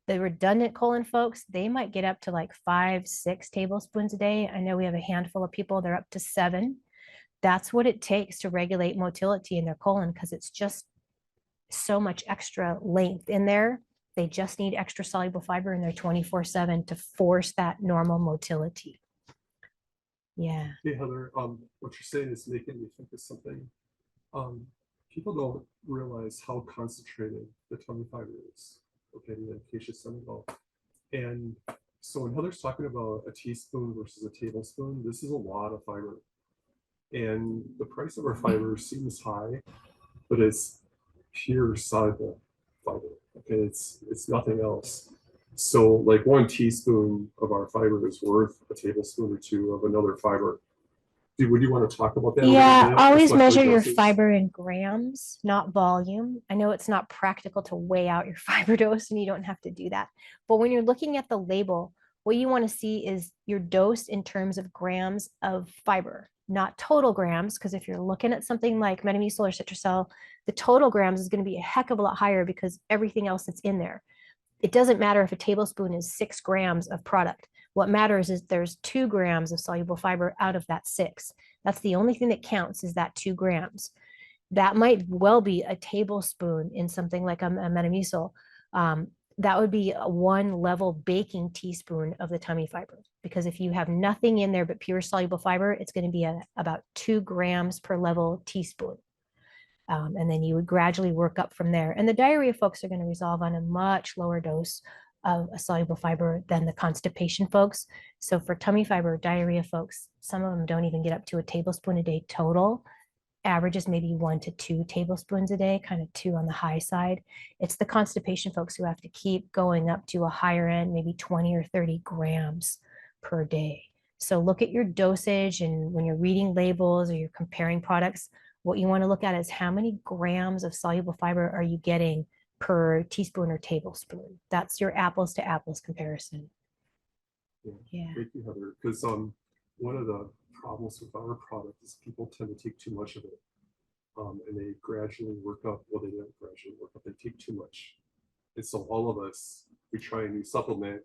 The redundant colon folks, they might get up to like 5, 6 tablespoons a day. I know we have a handful of people, they're up to 7. That's what it takes to regulate motility in their colon because it's just so much extra length in there. They just need extra soluble fiber in there 24/7 to force that normal motility. Yeah. Hey, Heather, what you're saying is making me think of something. People don't realize how concentrated the tummy fiber is. Okay, in case you don't know. And so when Heather's talking about a teaspoon versus a tablespoon, this is a lot of fiber. And the price of our fiber seems high, but it's pure soluble fiber. Okay, it's nothing else. So like 1 teaspoon of our fiber is worth a tablespoon or 2 of another fiber. Would you want to talk about that? Yeah, always especially measure your doses? fiber in grams, not volume. I know it's not practical to weigh out your fiber dose and you don't have to do that. But when you're looking at the label, what you want to see is your dose in terms of grams of fiber, not total grams. Because if you're looking at something like Metamucil or Citrusel, the total grams is going to be a heck of a lot higher because everything else that's in there. It doesn't matter if a tablespoon is 6 grams of product. What matters is there's 2 grams of soluble fiber out of that 6. That's the only thing that counts is that 2 grams. That might well be a tablespoon in something like a Metamucil. That would be a 1 level baking teaspoon of the tummy fiber. Because if you have nothing in there but pure soluble fiber, it's going to be about 2 grams per level teaspoon. And then you would gradually work up from there. And the diarrhea folks are going to resolve on a much lower dose of a soluble fiber than the constipation folks. So for tummy fiber, diarrhea folks, some of them don't even get up to a tablespoon a day total. Average is maybe 1 to 2 tablespoons a day, kind of 2 on the high side. It's the constipation folks who have to keep going up to a higher end, maybe 20 or 30 grams per day. So look at your dosage, and when you're reading labels or you're comparing products, what you want to look at is how many grams of soluble fiber are you getting per teaspoon or tablespoon. That's your apples to apples comparison. Yeah. Thank you, Heather. Because one of the problems with our product is people tend to take too much of it. And they gradually work up. Well, they don't gradually work up. They take too much. And so all of us, we try a new supplement.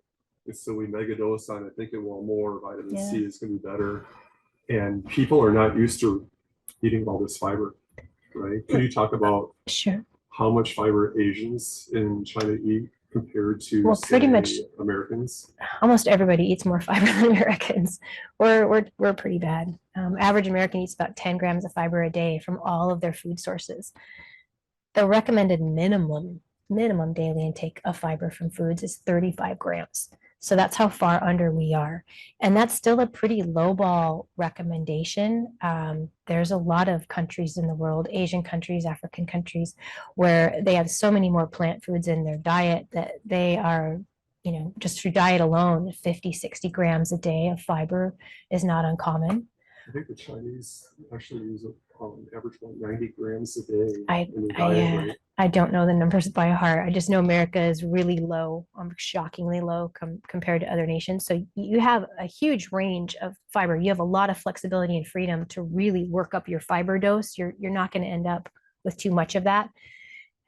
And so we mega dose on it, thinking, well, more vitamin C is going to be better. And people are not used to eating all this fiber, right? Can you talk about how much fiber Asians in China eat compared to pretty much Americans? Almost everybody eats more fiber than Americans. We're pretty bad. Average American eats about 10 grams of fiber a day from all of their food sources. The recommended minimum daily intake of fiber from foods is 35 grams. So that's how far under we are. And that's still a pretty lowball recommendation. There's a lot of countries in the world, Asian countries, African countries, where they have so many more plant foods in their diet that they are, you know, just through diet alone, 50, 60 grams a day of fiber is not uncommon. I think the Chinese actually use average about 90 grams a day I, in their I, diet, uh, right? I don't know the numbers by heart. I just know America is really low, shockingly low compared to other nations. So you have a huge range of fiber. You have a lot of flexibility and freedom to really work up your fiber dose. You're not going to end up with too much of that,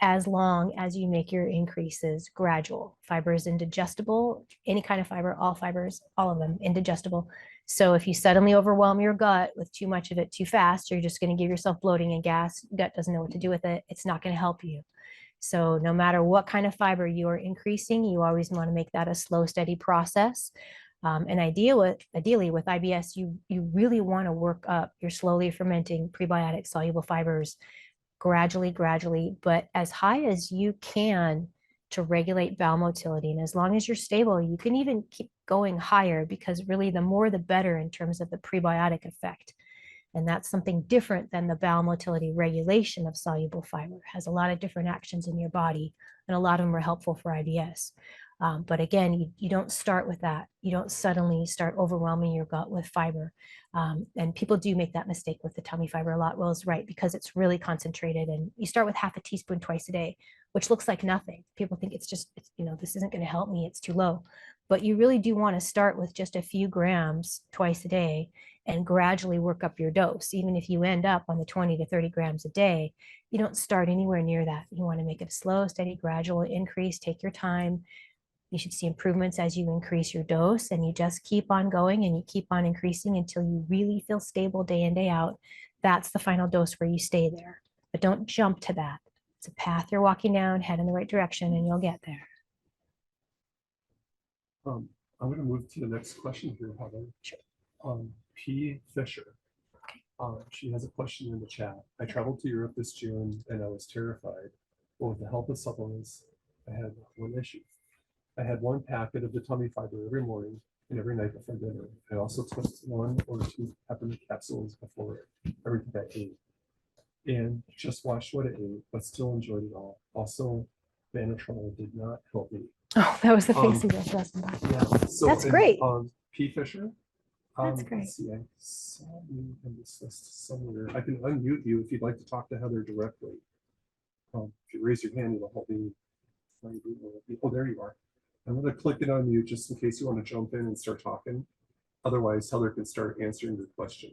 as long as you make your increases gradual. Fiber is indigestible, any kind of fiber, all fibers, all of them indigestible. So if you suddenly overwhelm your gut with too much of it too fast, you're just going to give yourself bloating and gas. Gut doesn't know what to do with it. It's not going to help you. So no matter what kind of fiber you are increasing, you always want to make that a slow, steady process. And ideally with IBS, you really want to work up your slowly fermenting prebiotic soluble fibers gradually, but as high as you can to regulate bowel motility. And as long as you're stable, you can even keep going higher, because really the more the better in terms of the prebiotic effect. And that's something different than the bowel motility regulation of soluble fiber. It has a lot of different actions in your body, and a lot of them are helpful for IBS. But again, you don't start with that. You don't suddenly start overwhelming your gut with fiber. And people do make that mistake with the tummy fiber a lot. Will's right, because it's really concentrated, and you start with half a teaspoon twice a day, which looks like nothing. People think it's this isn't going to help me, it's too low. But you really do want to start with just a few grams twice a day and gradually work up your dose. Even if you end up on the 20 to 30 grams a day, you don't start anywhere near that. You want to make it a slow, steady, gradual increase. Take your time. You should see improvements as you increase your dose, and you just keep on going and you keep on increasing until you really feel stable day in, day out. That's the final dose where you stay there. But don't jump to that. It's a path you're walking down, head in the right direction, and you'll get there. I'm going to move to the next question here, Heather. Sure. P. Fisher. She has a question in the chat. I traveled to Europe this June and I was terrified. But with the help of supplements, I had one issue. I had one packet of the tummy fiber every morning and every night before dinner. I also took 1 or 2 peppermint capsules before everything I ate. And just watched what I ate, but still enjoyed it all. Also, Vanatrol did not help me. Oh, that was the face he was lesson about. Yeah, so That's great. P. Fisher. That's great. Let's see, I saw you in this list somewhere. I can unmute you if you'd like to talk to Heather directly. If you raise your hand, it'll help me. Oh, there you are. I'm going to click it on you just in case you want to jump in and start talking. Otherwise, Heather can start answering your question.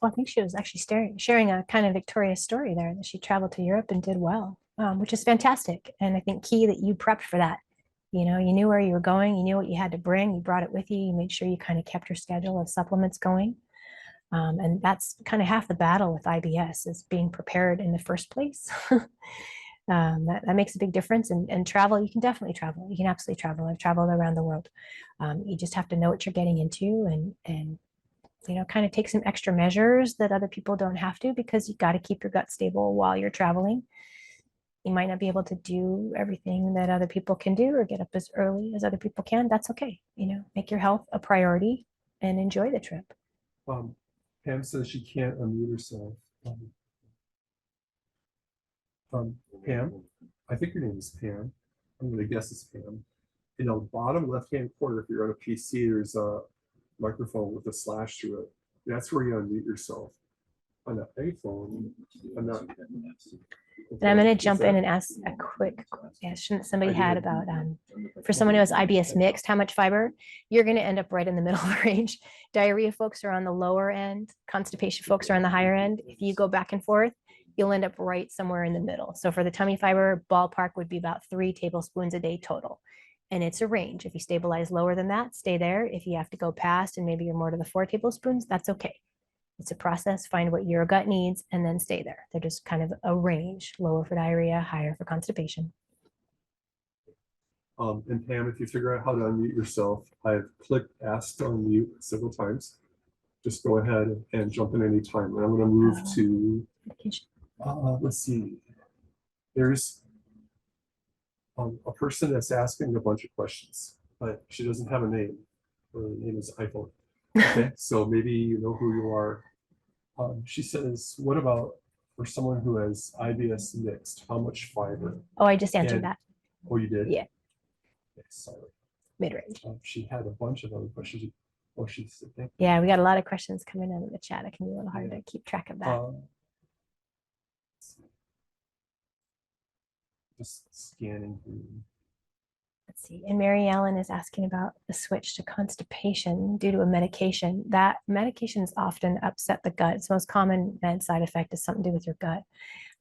Well, I think she was actually sharing a kind of victorious story there, that she traveled to Europe and did well, which is fantastic. And I think key that you prepped for that. You know, you knew where you were going, you knew what you had to bring, you brought it with you, you made sure you kind of kept your schedule of supplements going. And that's kind of half the battle with IBS, is being prepared in the first place. That makes a big difference. And travel, you can definitely travel. You can absolutely travel. I've traveled around the world. You just have to know what you're getting into, and kind of take some extra measures that other people don't have to, because you got to keep your gut stable while you're traveling. You might not be able to do everything that other people can do or get up as early as other people can. That's okay. Make your health a priority and enjoy the trip. Pam says she can't unmute herself. Pam, I think your name is Pam. I'm going to guess it's Pam. In the bottom left-hand corner, if you're on a PC, there's a microphone with a slash through it. That's where you unmute yourself. On an iPhone, I'm not. And I'm going to jump in and ask a quick question that somebody had about, for someone who has IBS mixed, how much fiber? You're going to end up right in the middle of the range. Diarrhea folks are on the lower end. Constipation folks are on the higher end. If you go back and forth, you'll end up right somewhere in the middle. So for the tummy fiber, ballpark would be about 3 tablespoons a day total. And it's a range. If you stabilize lower than that, stay there. If you have to go past and maybe you're more to the 4 tablespoons, that's okay. It's a process. Find what your gut needs and then stay there. They're just kind of a range, lower for diarrhea, higher for constipation. And Pam, if you figure out how to unmute yourself, I've clicked ask to unmute several times. Just go ahead and jump in any time. And I'm going to move to, let's see. There's a person that's asking a bunch of questions, but she doesn't have a name. Her name is iPhone. Okay, so maybe you know who you are. She says, what about for someone who has IBS mixed? How much fiber? Oh, I just answered And- that. Oh, you did? Yeah. Okay, sorry. Mid-range. She had a bunch of other questions. Oh, she said, thank Yeah, we got a lot of questions coming in the chat. It can be a little hard Yeah. to keep track of you. that. Just scanning through. Let's see. And Mary Ellen is asking about the switch to constipation due to a medication. That medications often upset the gut. It's the most common med side effect is something to do with your gut.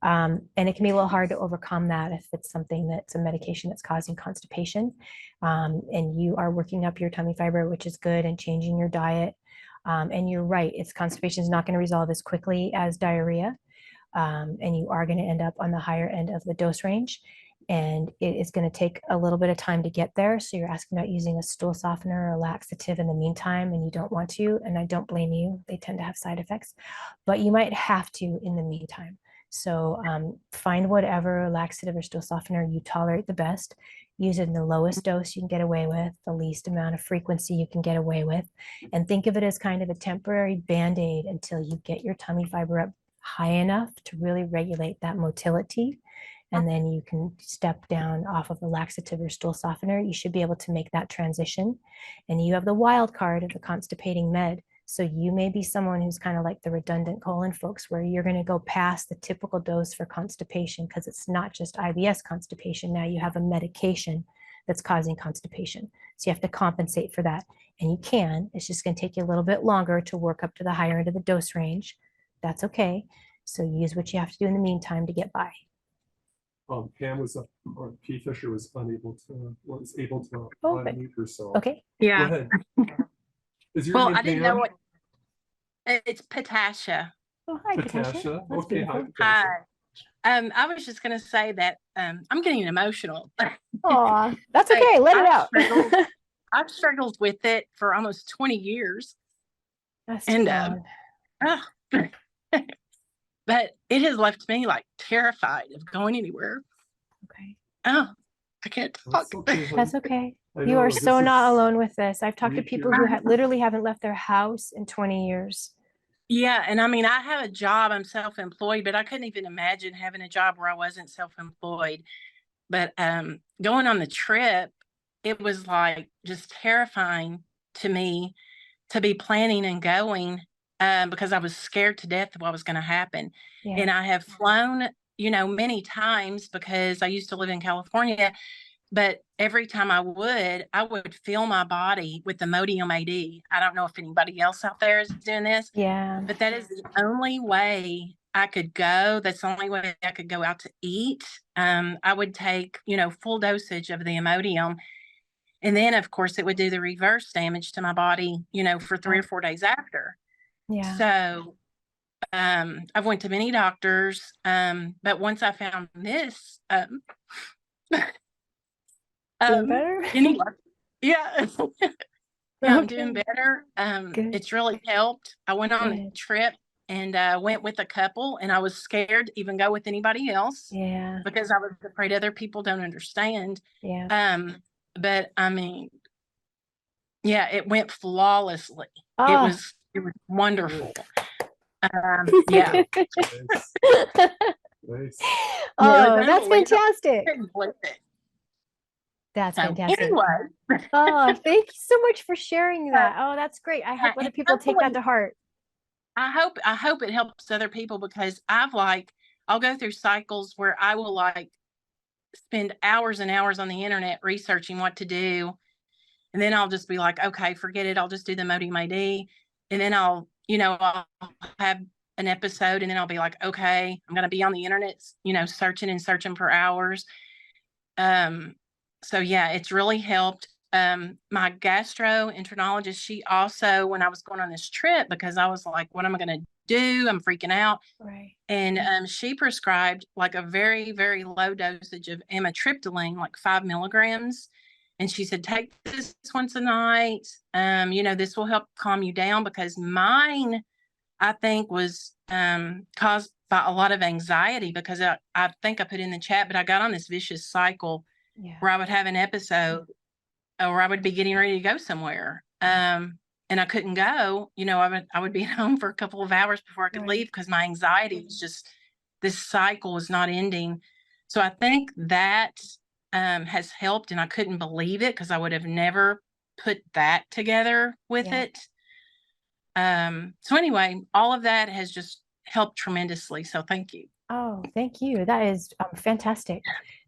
And it can be a little hard to overcome that if it's something that's a medication that's causing constipation. And you are working up your tummy fiber, which is good, and changing your diet. And you're right, it's constipation is not going to resolve as quickly as diarrhea. And you are going to end up on the higher end of the dose range. And it is going to take a little bit of time to get there. So you're asking about using a stool softener or a laxative in the meantime, and you don't want to, and I don't blame you. They tend to have side effects, but you might have to in the meantime. So find whatever laxative or stool softener you tolerate the best. Use it in the lowest dose you can get away with, the least amount of frequency you can get away with, and think of it as kind of a temporary band-aid until you get your tummy fiber up high enough to really regulate that motility. And then you can step down off of the laxative or stool softener. You should be able to make that transition. And you have the wild card of the constipating med. So you may be someone who's kind of like the redundant colon folks, where you're going to go past the typical dose for constipation because it's not just IBS constipation. Now you have a medication that's causing constipation. So you have to compensate for that. And you can. It's just going to take you a little bit longer to work up to the higher end of the dose range. That's okay. So use what you have to do in the meantime to get by. Pam was up, or P. Fisher was able to Oh, good. unmute herself. Okay. Go Yeah. ahead. Is your Well, name I didn't know Pam? what it's Patasha. Oh, hi, Patasha. Patasha? That's Okay, hi, beautiful. Hi. Patasha. I was just gonna say that I'm getting emotional. Aw, that's But okay. Let it out. I've struggled with it for almost 20 years. That's And fun. but it has left me like terrified of going anywhere. Okay. Oh, I can't talk. That's okay, honey. That's okay. I You know, are this so not is- alone with this. I've talked to me people too. who literally haven't left their house in 20 years. Yeah, and I mean, I have a job, I'm self-employed, but I couldn't even imagine having a job where I wasn't self-employed. But going on the trip, it was like just terrifying to me to be planning and going because I was scared to death of what was going to happen. Yeah. And I have flown, many times because I used to live in California. But every time I would fill my body with the Modium AD. I don't know if anybody else out there is doing this, Yeah. but that is the only way I could go. That's the only way I could go out to eat. I would take, full dosage of the Imodium. And then, of course, it would do the reverse damage to my body, for 3 or 4 days after. Yeah. So I've went to many doctors. But once I found this, Doing better? anyway, yeah. Yeah, I'm doing Okay. better. Good. It's really helped. I went on a Good. trip and went with a couple, and I was scared to even go with anybody else Yeah. because I was afraid other people don't understand. Yeah. But I mean, yeah, it went flawlessly. It Oh. was wonderful. Yeah. Nice. Oh, it's that's unbelievable. fantastic. Couldn't believe it. That's So, fantastic. anyway, Oh, thank you so much for sharing that. Oh, that's great. I hope other and people take that hopefully- to heart. I hope it helps other people because I'll go through cycles where I will spend hours and hours on the internet researching what to do. And then I'll just be like, okay, forget it. I'll just do the Modium AD. And then I'll have an episode and then I'll be like, okay, I'm going to be on the internet, searching and searching for hours. So yeah, it's really helped. My gastroenterologist, she also, when I was going on this trip, because I was like, what am I going to do? I'm freaking out. Right. And she prescribed like a very, very low dosage of amitriptyline, like 5 milligrams. And she said, take this once a night. This will help calm you down because mine, I think, was caused by a lot of anxiety because I think I put in the chat, but I got on this vicious cycle Yeah. where I would have an episode or I would be getting ready to go somewhere. And I couldn't go, I would be at home for a couple of hours before I could Right. leave because my anxiety was just, this cycle was not ending. So I think that has helped, and I couldn't believe it because I would have never put that together with Yeah. it. So anyway, all of that has just helped tremendously. So thank you. Oh, thank you. That is fantastic.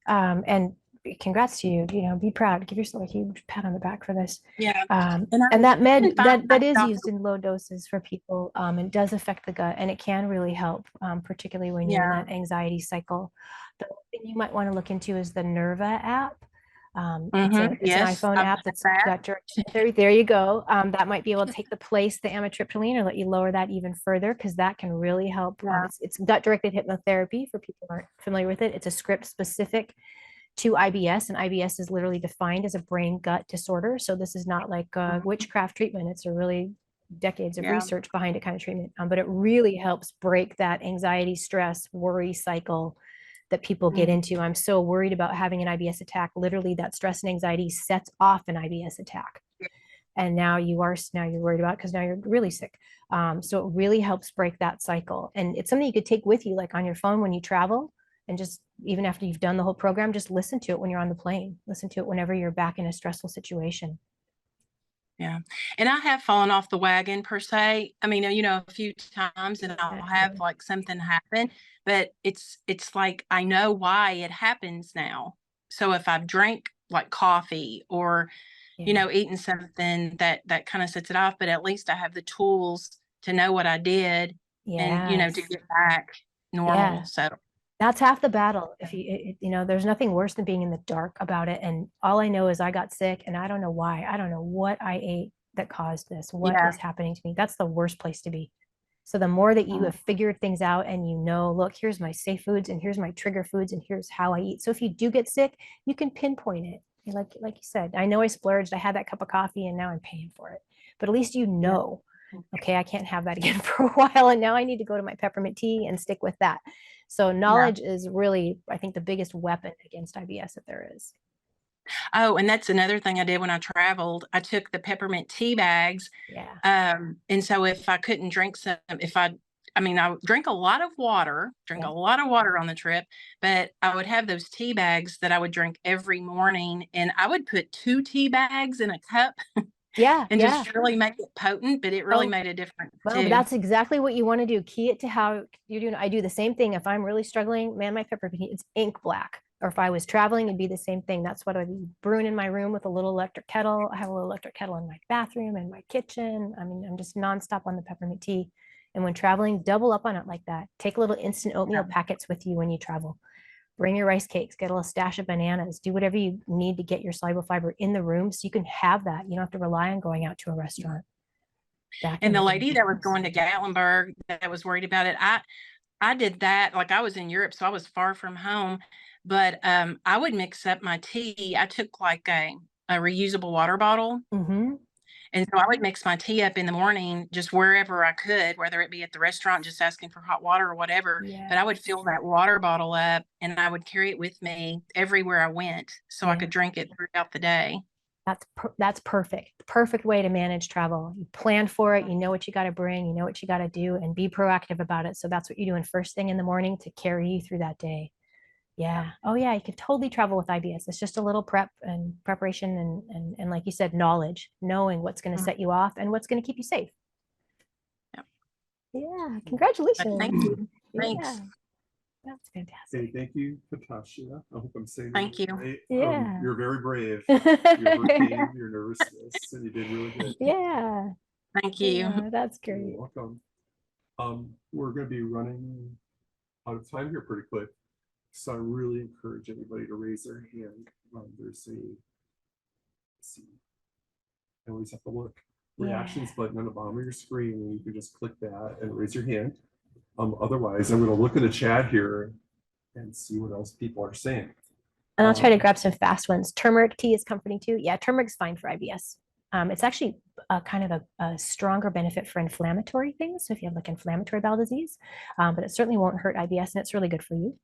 And congrats to you. Be proud. Give yourself a huge pat on the back for this. Yeah. And I that med couldn't find that is myself- used in low doses for people. And does affect the gut, and it can really help, particularly when you're in Yeah. that anxiety cycle. The thing you might want to look into is the Nerva app. It's an Yes, iPhone I've app got that's that. got there you go. That might be able to take the place of the amitriptyline or let you lower that even further, because that can really help. Yeah. It's gut-directed hypnotherapy for people who aren't familiar with it. It's a script specific to IBS, and IBS is literally defined as a brain gut disorder. So this is not like a witchcraft treatment. It's a really decades of Yeah. research behind it kind of treatment. But it really helps break that anxiety, stress, worry cycle that people get into. I'm so worried about having an IBS attack. Literally, that stress and anxiety sets off an IBS attack. And now you're worried about it because now you're really sick. So it really helps break that cycle. And it's something you could take with you, like on your phone when you travel, and just even after you've done the whole program, just listen to it when you're on the plane. Listen to it whenever you're back in a stressful situation. Yeah. And I have fallen off the wagon per se. I mean, a few times, and I'll have like something happen, but it's like I know why it happens now. So if I've drank like coffee or, eaten something that kind of sets it off, but at least I have the tools to know what I did and, to get back normal. Yeah. So That's half the battle. If there's nothing worse than being in the dark about it. And all I know is I got sick and I don't know why. I don't know what I ate that caused this. What is happening to me? That's the worst place to be. So the more that you have figured things out and look, here's my safe foods and here's my trigger foods and here's how I eat. So if you do get sick, you can pinpoint it. Like you said, I know I splurged. I had that cup of coffee and now I'm paying for it. But at least okay, I can't have that again for a while. And now I need to go to my peppermint tea and stick with that. So knowledge is really, I think, the biggest weapon against IBS that there is. Oh, and that's another thing I did when I traveled. I took the peppermint tea bags. Yeah. And so if I couldn't drink I drink a lot of water, a lot of water on the trip, but I would have those tea bags that I would drink every morning, and I would put 2 tea bags in a cup. Yeah. And just really make it potent, but it really made a difference Well, too. but that's exactly what you want to do. Key it to how you do. I do the same thing. If I'm really struggling, man, my peppermint tea, it's ink black. Or if I was traveling, it'd be the same thing. That's what I'd be brewing in my room with a little electric kettle. I have a little electric kettle in my bathroom and my kitchen. I mean, I'm just nonstop on the peppermint tea. And when traveling, double up on it like that. Take little instant oatmeal packets with you when you travel. Bring your rice cakes, get a little stash of bananas, do whatever you need to get your soluble fiber in the room so you can have that. You don't have to rely on going out to a restaurant. And the lady that was going to Gatlinburg that was worried about it, I did that. Like I was in Europe, so I was far from home, but I would mix up my tea. I took like a reusable water bottle. And so I would mix my tea up in the morning, just wherever I could, whether it be at the restaurant, just asking for hot water or whatever. But I would fill that water bottle up and I would carry it with me everywhere I went so I could drink it throughout the day. That's perfect. Perfect way to manage travel. You plan for it. You know what you got to bring. You know what you got to do, and be proactive about it. So that's what you're doing first thing in the morning to carry you through that day. Yeah. Oh yeah, you could totally travel with IBS. It's just a little preparation and like you said, knowledge, knowing what's going to set you off and what's going to keep you safe. Yeah. Congratulations. Thank you. Thanks. Yeah. That's fantastic. Hey, thank you, Natasha. I hope I'm saying Thank it you. right. Yeah. You're very brave. You overcame your nervousness and you did really good. Yeah. Thank you. Yeah, that's You're great. welcome. We're going to be running out of time here pretty quick. So I really encourage everybody to raise their hand. There's let's see. I always have to look. Reactions button on the bottom of your screen, and you can just click that and raise your hand. Otherwise, I'm going to look at the chat here and see what else people are saying. And I'll try to grab some fast ones. Turmeric tea is company too. Yeah, turmeric's fine for IBS. It's actually kind of a stronger benefit for inflammatory things. So if you have like inflammatory bowel disease, but it certainly won't hurt IBS, and it's really good for you.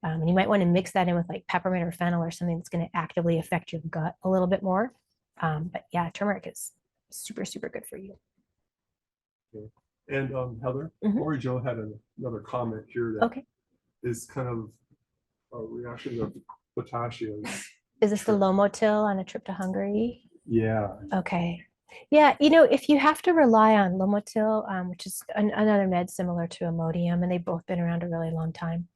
And you might want to mix that in with like peppermint or fennel or something that's going to actively affect your gut a little bit more. But yeah, turmeric is super, super good for you. Okay. And Heather, Mhm. Lori Jo had another comment here that Okay. is kind of a reaction of potassium. Is this the Trip. Lomotil on a trip to Hungary? Yeah. Okay. Yeah, if you have to rely on Lomotil, which is another med similar to Imodium, and they've both been around a really long time,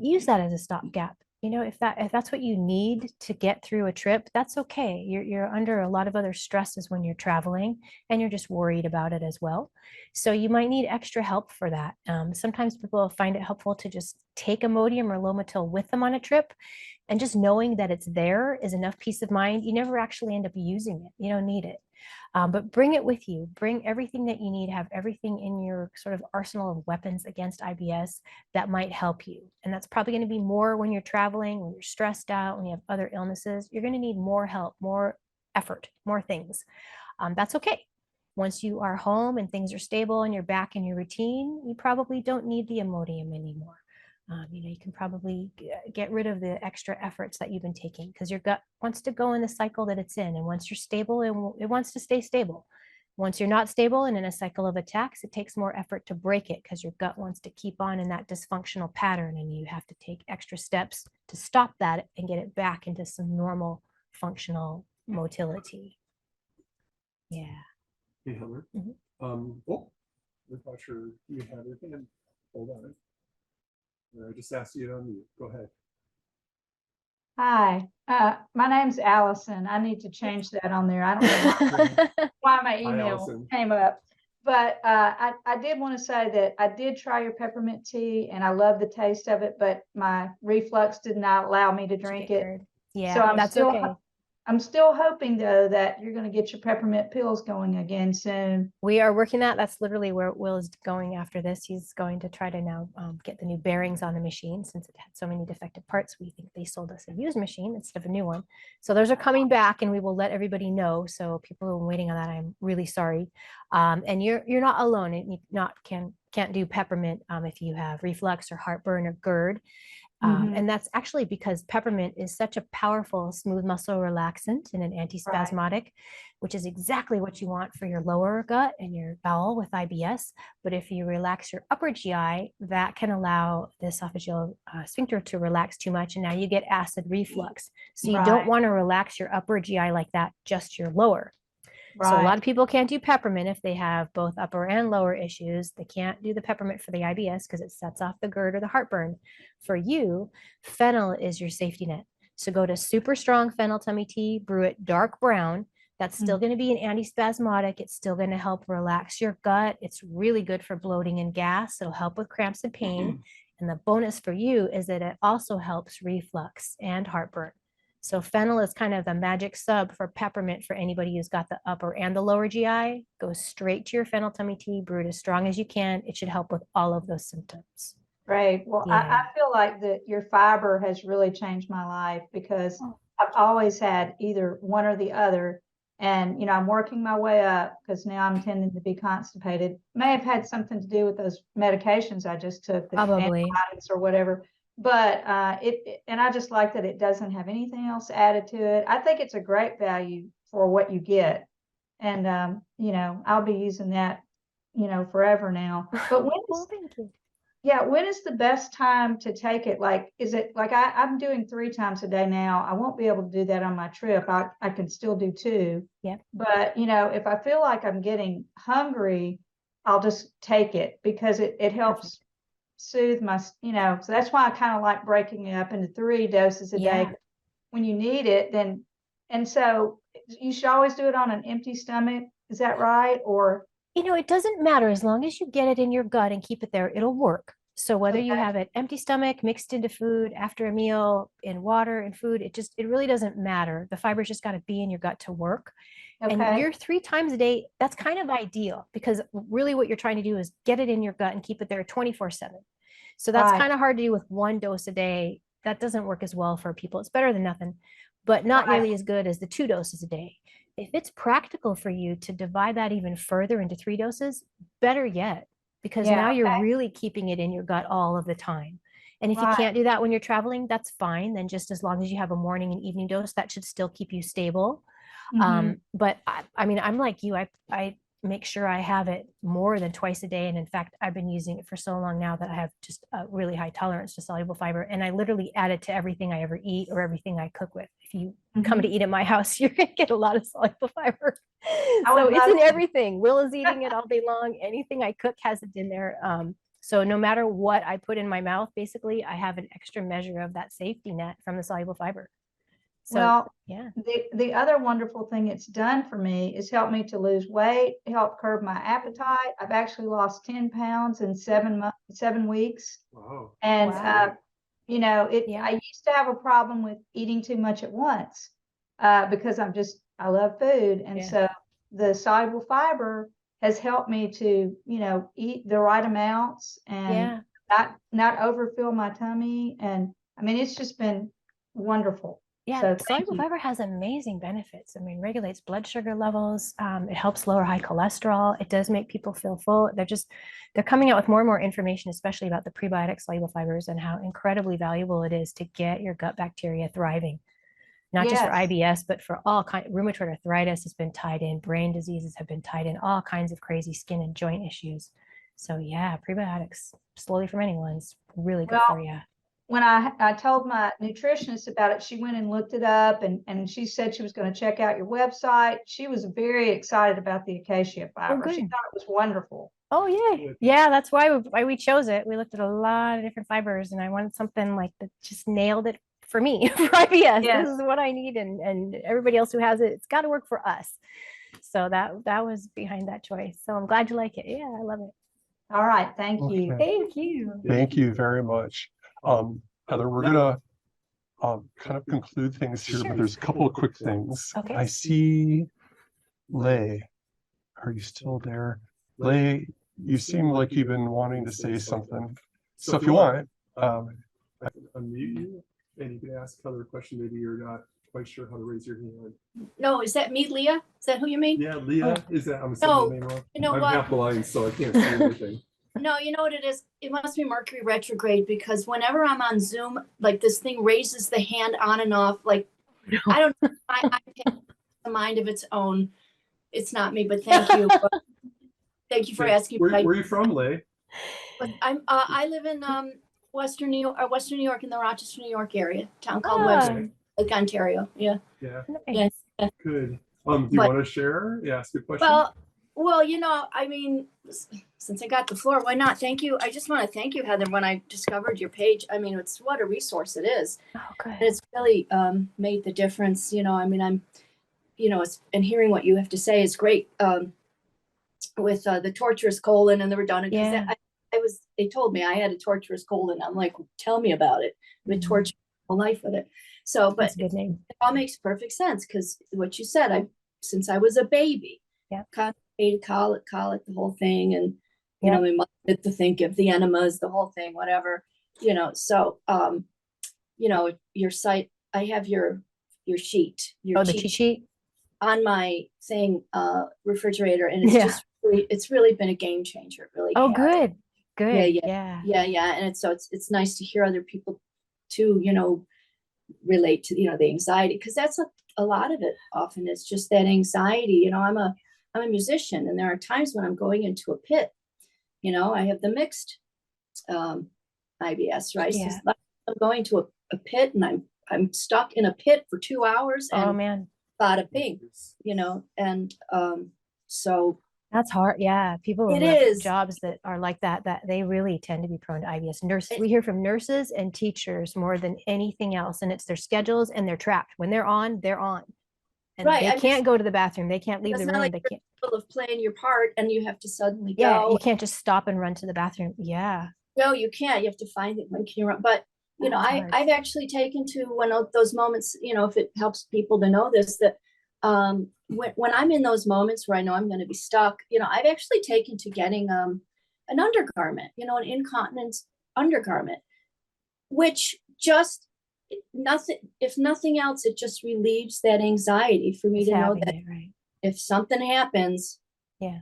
use that as a stopgap. If that's what you need to get through a trip, that's okay. You're under a lot of other stresses when you're traveling, and you're just worried about it as well. So you might need extra help for that. Sometimes people find it helpful to just take Imodium or Lomotil with them on a trip, and just knowing that it's there is enough peace of mind. You never actually end up using it. You don't need it. But bring it with you. Bring everything that you need. Have everything in your sort of arsenal of weapons against IBS that might help you. And that's probably going to be more when you're traveling, when you're stressed out, when you have other illnesses. You're going to need more help, more effort, more things. That's okay. Once you are home and things are stable and you're back in your routine, you probably don't need the Imodium anymore. You can probably get rid of the extra efforts that you've been taking because your gut wants to go in the cycle that it's in. And once you're stable, it wants to stay stable. Once you're not stable and in a cycle of attacks, it takes more effort to break it because your gut wants to keep on in that dysfunctional pattern. And you have to take extra steps to stop that and get it back into some normal functional motility. Yeah. Hey, Heather. Mhm. Oh, I thought you had your hand. Hold on. I just asked you to unmute. Go ahead. Hi, my name's Allison. I need to change that on there. I don't know why my email Allison. came up. But I did want to say that I did try your peppermint tea and I love the taste of it, but my reflux did not allow me to drink it. GERD. Yeah, So that's okay. I'm still hoping though that you're going to get your peppermint pills going again soon. We are working that. That's literally where Will is going after this. He's going to try to now get the new bearings on the machine since it had so many defective parts. We think they sold us a used machine instead of a new one. So those are coming back, and we will let everybody know. So people who are waiting on that, I'm really sorry. And you're not alone. You can't do peppermint if you have reflux or heartburn or GERD. And that's actually because peppermint is such a powerful smooth muscle relaxant and an antispasmodic, which is exactly what you want for your lower gut and your bowel with IBS. But if you relax your upper GI, that can allow the esophageal sphincter to relax too much. And now you get acid reflux. So you don't want to relax your upper GI like that, just your lower. So a lot of people can't do peppermint if they have both upper and lower issues. They can't do the peppermint for the IBS because it sets off the GERD or the heartburn. For you, fennel is your safety net. So go to super strong fennel tummy tea, brew it dark brown. That's still going to be an antispasmodic. It's still going to help relax your gut. It's really good for bloating and gas. It'll help with cramps and pain. And the bonus for you is that it also helps reflux and heartburn. So fennel is kind of the magic sub for peppermint for anybody who's got the upper and the lower GI. Go straight to your fennel tummy tea, brew it as strong as you can. It should help with all of those symptoms. Great. Well, I feel like that your fiber has really changed my life because I've always had either one or the other. And, I'm working my way up because now I'm tending to be constipated. May have had something to do with those medications I just took, the Probably. antibiotics or whatever. But and I just like that it doesn't have anything else added to it. I think it's a great value for what you get. And, I'll be using that, forever now. But Well, thank you. when is the best time to take it? Like, is it like I'm doing 3 times a day now? I won't be able to do that on my trip. I can still do 2. Yeah. But, if I feel like I'm getting hungry, I'll just take it because it helps soothe my, so that's why I kind of like breaking it up into 3 doses a day. When you need it, then, and so you should always do it on an empty stomach. Is that right? Or it doesn't matter as long as you get it in your gut and keep it there, it'll work. So whether you Okay. have it empty stomach, mixed into food, after a meal, in water and food, it really doesn't matter. The fiber's just got to be in your gut to work. And okay, you're 3 times a day, that's kind of ideal because really what you're trying to do is get it in your gut and keep it there 24/7. So that's Right. kind of hard to do with 1 dose a day. That doesn't work as well for people. It's better than nothing, but not Right. nearly as good as the 2 doses a day. if it's practical for you to divide that even further into 3 doses, better yet, because Yeah, now you're okay. really keeping it in your gut all of the time. And if you Right. can't do that when you're traveling, that's fine. Then just as long as you have a morning and evening dose, that should still keep you stable. Mhm. But I mean, I'm like you. I make sure I have it more than twice a day. And in fact, I've been using it for so long now that I have just a really high tolerance to soluble fiber. And I literally add it to everything I ever eat or everything I cook with. If you come to eat at my house, you're gonna get a lot of soluble fiber. I So would it's in love to. everything. Will is eating it all day long. Anything I cook has it in there. So no matter what I put in my mouth, basically, I have an extra measure of that safety net from the soluble fiber. So Well, yeah. the other wonderful thing it's done for me is helped me to lose weight, help curb my appetite. I've actually lost 10 pounds in 7 weeks. Wow. And, Wow. you know, Yeah. I used to have a problem with eating too much at once, because I love food. And Yeah. so the soluble fiber has helped me to, you know, eat the right amounts and Yeah. not overfill my tummy. And I mean, it's just been wonderful. Yeah, So thank soluble you. fiber has amazing benefits. I mean, regulates blood sugar levels. It helps lower high cholesterol. It does make people feel full. They're coming out with more and more information, especially about the prebiotic soluble fibers and how incredibly valuable it is to get your gut bacteria thriving. Not just for Yes. IBS, but for all kind. Rheumatoid arthritis has been tied in. Brain diseases have been tied in. All kinds of crazy skin and joint issues. So yeah, prebiotics slowly fermenting ones really good for Well, you. when I told my nutritionist about it, she went and looked it up and she said she was going to check out your website. She was very excited about the acacia fiber. She good. thought it was wonderful. Oh yeah, yeah. That's why we chose it. We looked at a lot of different fibers, and I wanted something like that just nailed it for me for IBS. Yes. This is what I need, and everybody else who has it, it's got to work for us. So that was behind that choice. So I'm glad you like it. Yeah, I love it. All right. Thank you. Okay. Thank you. Thank you very much. Heather, we're gonna kind of conclude things here, Sure. but there's a couple of quick things. Okay. I see Lay. Are you still there? Lay, you seem like you've been wanting to say something. So if you want, I can unmute you and you can ask Heather a question. Maybe you're not quite sure how to raise your hand. No, is that me, Leah? Is that who you mean? Yeah, Leah, is that, I'm saying No, the name wrong? you know I'm what? half blind, so I can't see anything. No, you know what it is? It must be Mercury retrograde because whenever I'm on Zoom, like this thing raises the hand on and off. Like, No. I don't know. I have a mind of its own. It's not me, but thank you. Thank you for asking. Where are you from, Lay? But I live in Western New York in the Rochester, New York area, town called Ah, Webster, like Ontario. Yeah. Yeah, nice. Yeah. good. Do you But- want to share? Yeah, ask a question. Well, you know, I mean, since I got the floor, why not? Thank you. I just want to thank you, Heather. When I discovered your page, I mean, it's what a resource it is. Oh, good. And it's really made the difference. You know, I mean, and hearing what you have to say is great. With the torturous colon and the redundant. Yeah. They told me I had a torturous colon. I'm like, tell me about it. I've been tortured my whole life with it. So, but That's a good name. it all makes perfect sense because what you said, since I was a baby, Yeah. constipated, colic, the whole thing, and you know, my mother had to think of the enemas, the whole thing, whatever, you know. So, you know, your site, I have your sheet, Oh, the cheat sheet. on my thing, refrigerator, and it's really been a game changer. It really. Oh, has. good. Good. Yeah. And it's nice to hear other people too, you know, relate to, you know, the anxiety, because that's a lot of it often is just that anxiety. You know, I'm a musician, and there are times when I'm going into a pit. You know, I have the mixed IBS, right? Yeah. So I'm going to a pit, and I'm stuck in a pit for 2 hours, Oh and man, bada bing, you know, and so that's hard. Yeah, people who It have is. jobs that are like that they really tend to be prone to IBS. Nurses, we hear from nurses and teachers more than anything else, and it's their schedules, and they're trapped. When they're on, and Right, they I mean, can't go to the bathroom. They can't leave it's the not room. like They you're can't. full of playing your part and you have to suddenly Yeah, go. you can't just stop and run to the bathroom. Yeah. No, you can't. You have to find it when you run. But you know, That's hard. I've actually taken to one of those moments, you know, if it helps people to know this, that when I'm in those moments where I know I'm going to be stuck, you know, I've actually taken to getting an undergarment, you know, an incontinence undergarment, which just nothing, if nothing else, it just relieves that anxiety for me It's to know having that it, right? if something happens, Yeah.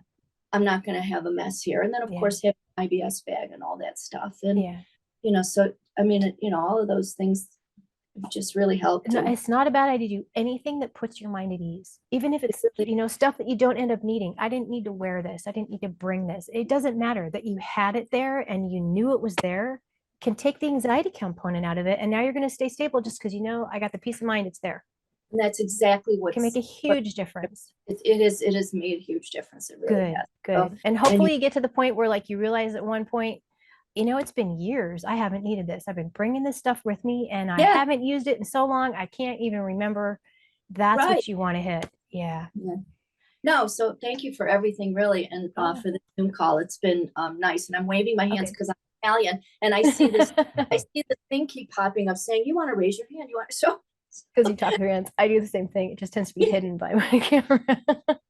I'm not going to have a mess here. And then of Yeah. course have an IBS bag and all that stuff. And, Yeah. you know, so, I mean, you know, all of those things just really help. No, to- it's not a bad idea to do anything that puts your mind at ease, even if it's, really- you know, stuff that you don't end up needing. I didn't need to wear this. I didn't need to bring this. It doesn't matter that you had it there and you knew it was there, can take the anxiety component out of it. And now you're going to stay stable just because, you know, I got the peace of mind. It's there. And that's exactly what Can make a huge difference. it has made a huge difference. It really Good, has. good. So, And hopefully you get to the point where like you realize at one point, you know, it's been years. I haven't needed this. I've been bringing this stuff with me and I Yeah. haven't used it in so long. I can't even remember. That's Right. what you want to hit. Yeah. No, so thank you for everything, really, and Yeah. for the Zoom call. It's been nice, and I'm waving my hands Okay. because I'm Italian, and I see this. I see the thing keep popping up saying, "You want to raise your hand? You want?" So, Because you talk with your hands. I do the same thing. It just tends to be hidden by my camera.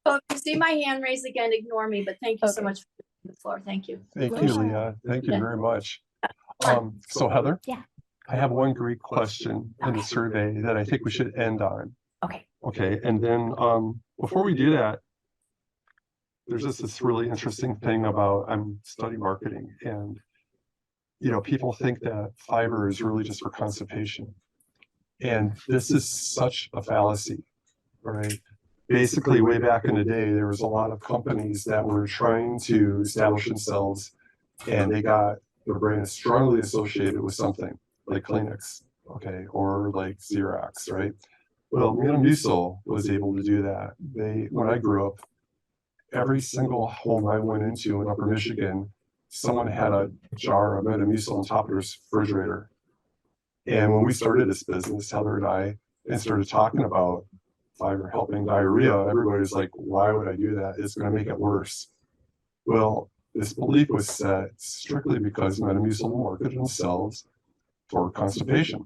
so if you see my hand raised again, ignore me. But thank you so Okay. much for the floor. Thank you. Thank Sure. you, Leah. Thank you Yeah. very much. So Heather? Yeah. I have one great question in the survey that I think we should end on. Okay. Okay, and then before we do that, there's just this really interesting thing about I'm studying marketing, and you know, people think that fiber is really just for constipation. And this is such a fallacy, right? Basically, way back in the day, there was a lot of companies that were trying to establish themselves, and they got their brand strongly associated with something like Kleenex, okay, or like Xerox, right? Well, Metamucil was able to do that. When I grew up, every single home I went into in Upper Michigan, someone had a jar of Metamucil on top of their refrigerator. And when we started this business, Heather and I, and started talking about fiber helping diarrhea, everybody was like, why would I do that? It's going to make it worse. Well, this belief was set strictly because Metamucil marketed themselves for constipation,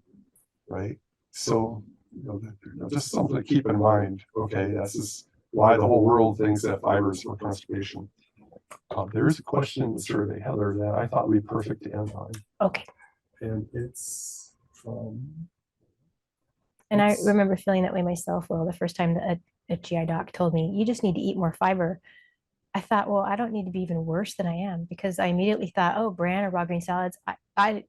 right? So, you know, just something to keep in mind. Okay, this is why the whole world thinks that fiber is for constipation. There is a question in the survey, Heather, that I thought would be perfect to end on. Okay. And it's from. And I It's- remember feeling that way myself. Well, the first time that a GI doc told me, you just need to eat more fiber. I thought, well, I don't need to be even worse than I am, because I immediately thought, oh, bran or raw green salads. I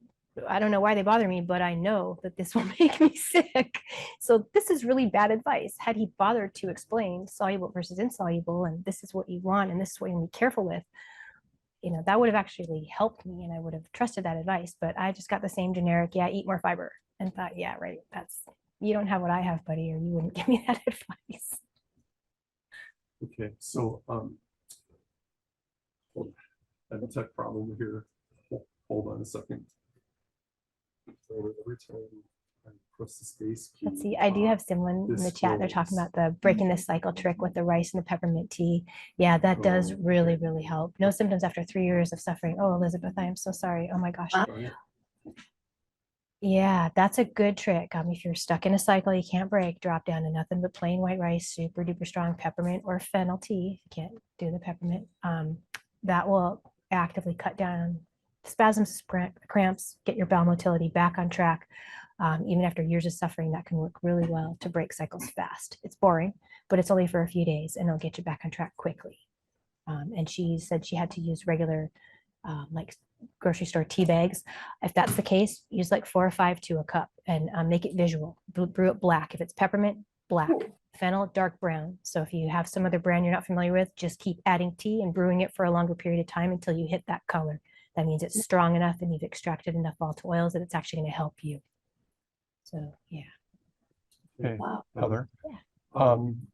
don't know why they bother me, but I know that this will make me sick. So this is really bad advice. Had he bothered to explain soluble versus insoluble, and this is what you want, and this is what you want to be careful with, you know, that would have actually helped me, and I would have trusted that advice. But I just got the same generic, yeah, eat more fiber, and thought, yeah, right, you don't have what I have, buddy, or you wouldn't give me that advice. Okay, so hold on. I have a tech problem here. Hold on a second. So every time I press the space key. Let's see, I do have someone in the chat. They're talking about the breaking the cycle trick with the rice and the peppermint tea. Yeah, that does really, really help. No symptoms after 3 years of suffering. Oh, Elizabeth, I am so sorry. Oh my gosh. Yeah, that's a good trick. If you're stuck in a cycle you can't break, drop down to nothing but plain white rice, super duper strong peppermint or fennel tea. If you can't do the peppermint, that will actively cut down spasms, cramps, get your bowel motility back on track. Even after years of suffering, that can work really well to break cycles fast. It's boring, but it's only for a few days and it'll get you back on track quickly. And she said she had to use regular like grocery store tea bags. If that's the case, use like 4 or 5 to a cup and make it visual. Brew it black. If it's peppermint, black. Fennel, dark brown. So if you have some other brand you're not familiar with, just keep adding tea and brewing it for a longer period of time until you hit that color. That means it's strong enough and you've extracted enough volatile oils that it's actually going to help you. So yeah. Okay, Wow. Heather. Yeah. I'm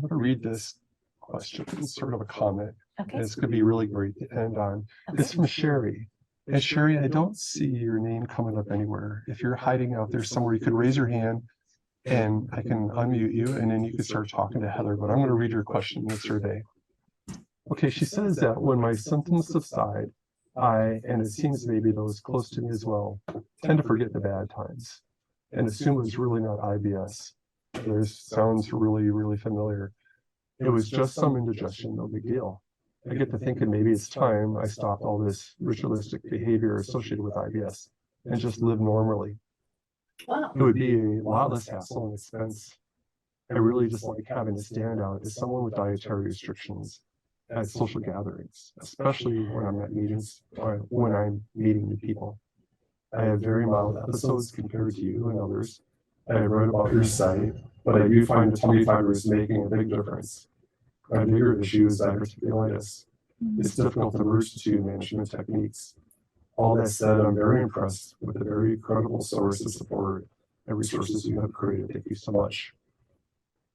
going to read this question. It's sort of a comment. Okay. It's going to be really great to end on. Okay. It's from Sherry. And Sherry, I don't see your name coming up anywhere. If you're hiding out there somewhere, you could raise your hand and I can unmute you and then you can start talking to Heather. But I'm going to read your question in the survey. Okay, she says that when my symptoms subside, and it seems maybe those close to me as well, tend to forget the bad times and assume it's really not IBS. This sounds really, really familiar. It was just some indigestion, no big deal. I get to thinking maybe it's time I stopped all this ritualistic behavior associated with IBS and just live normally. Wow. it would be a lot less hassle and expense. I really just like having to stand out as someone with dietary restrictions at social gatherings, especially when I'm at meetings or when I'm meeting new people. I have very mild episodes compared to you and others. I have read about your site, but I do find the tummy fibers making a big difference. My bigger issue is diverticulitis. It's difficult to merge the two management techniques. All that said, I'm very impressed with the very credible source of support and resources you have created. Thank you so much.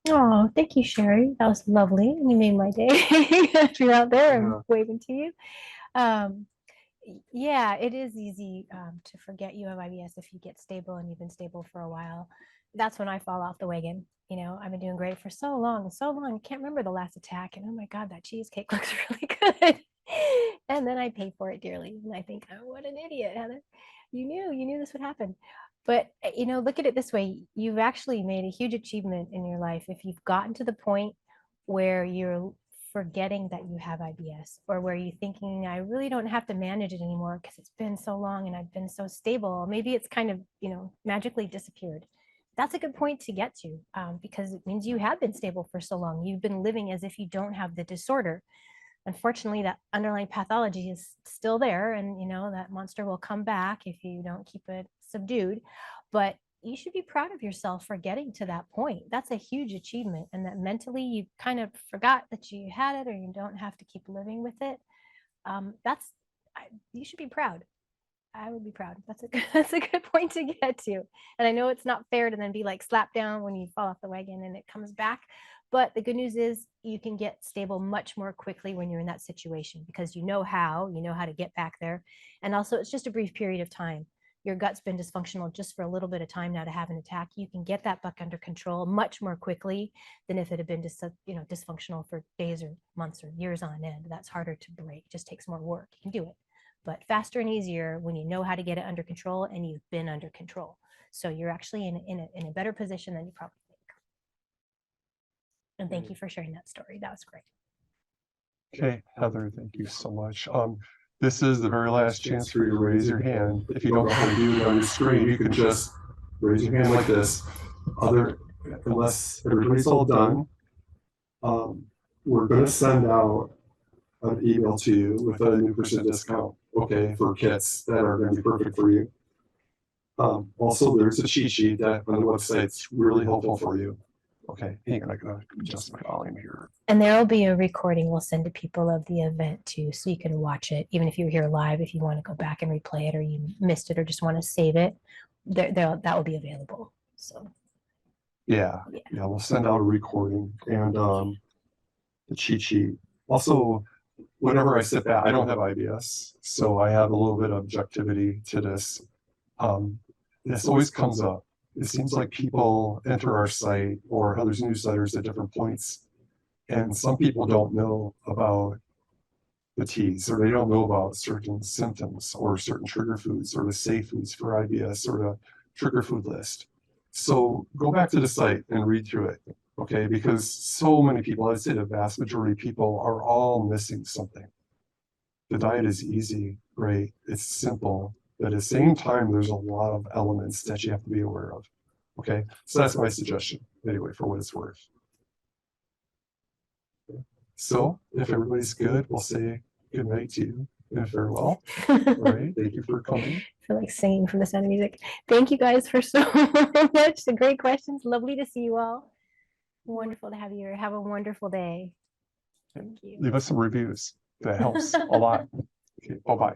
Oh, thank you, Sherry. That was lovely. You made my day. You're out there Yeah. and waving to you. Um, yeah, it is easy to forget you have IBS if you get stable and you've been stable for a while. That's when I fall off the wagon. You know, I've been doing great for so long, I can't remember the last attack. And oh my God, that cheesecake looks really good. And then I pay for it dearly. And I think, oh, what an idiot, Heather. You knew this would happen. But, you know, look at it this way. You've actually made a huge achievement in your life. If you've gotten to the point where you're forgetting that you have IBS, or where you're thinking, I really don't have to manage it anymore because it's been so long and I've been so stable. Maybe it's kind of, you know, magically disappeared. That's a good point to get to, because it means you have been stable for so long. You've been living as if you don't have the disorder. Unfortunately, that underlying pathology is still there, and you know that monster will come back if you don't keep it subdued. But you should be proud of yourself for getting to that point. That's a huge achievement, and that mentally you kind of forgot that you had it, or you don't have to keep living with it. You should be proud. I would be proud. That's a good point to get to. And I know it's not fair to then be like slapped down when you fall off the wagon and it comes back. But the good news is you can get stable much more quickly when you're in that situation, because you know how to get back there. And also it's just a brief period of time. Your gut's been dysfunctional just for a little bit of time now to have an attack. You can get that back under control much more quickly than if it had been dysfunctional for days or months or years on end. That's harder to break. It just takes more work. You can do it, but faster and easier when you know how to get it under control and you've been under control. So you're actually in a better position than you probably think. And thank you for sharing that story. That was great. Okay, Heather, thank you so much. This is the very last chance for you to raise your hand. If you don't know how to do it on your screen, you can just raise your hand like this. Unless everybody's all done, we're going to send out an email to you with a new percent discount, okay, for kits that are going to be perfect for you. Also, there's a cheat sheet that on the website's really helpful for you. Okay, hang on, I gotta adjust my volume here. And there will be a recording we'll send to people of the event too, so you can watch it, even if you're here live. If you want to go back and replay it, or you missed it, or just want to save it, that will be available. So yeah, we'll send out a recording and the cheat sheet. Also, whenever I sit back, I don't have IBS, so I have a little bit of objectivity to this. This always comes up. It seems like people enter our site or other newsletters at different points, and some people don't know about the T's, or they don't know about certain symptoms or certain trigger foods or the safe foods for IBS or the trigger food list. So go back to the site and read through it, okay? Because so many people, I'd say the vast majority of people, are all missing something. The diet is easy, right? It's simple, but at the same time, there's a lot of elements that you have to be aware of. Okay, so that's my suggestion, anyway, for what it's worth. So if everybody's good, we'll say good night to you and farewell. All right, thank you for coming. I feel like singing from the sound of music. Thank you guys for so much. The great questions. Lovely to see you all. Wonderful to have you here. Have a wonderful day. Thank you. Leave us some reviews. That helps a lot. Okay, bye-bye.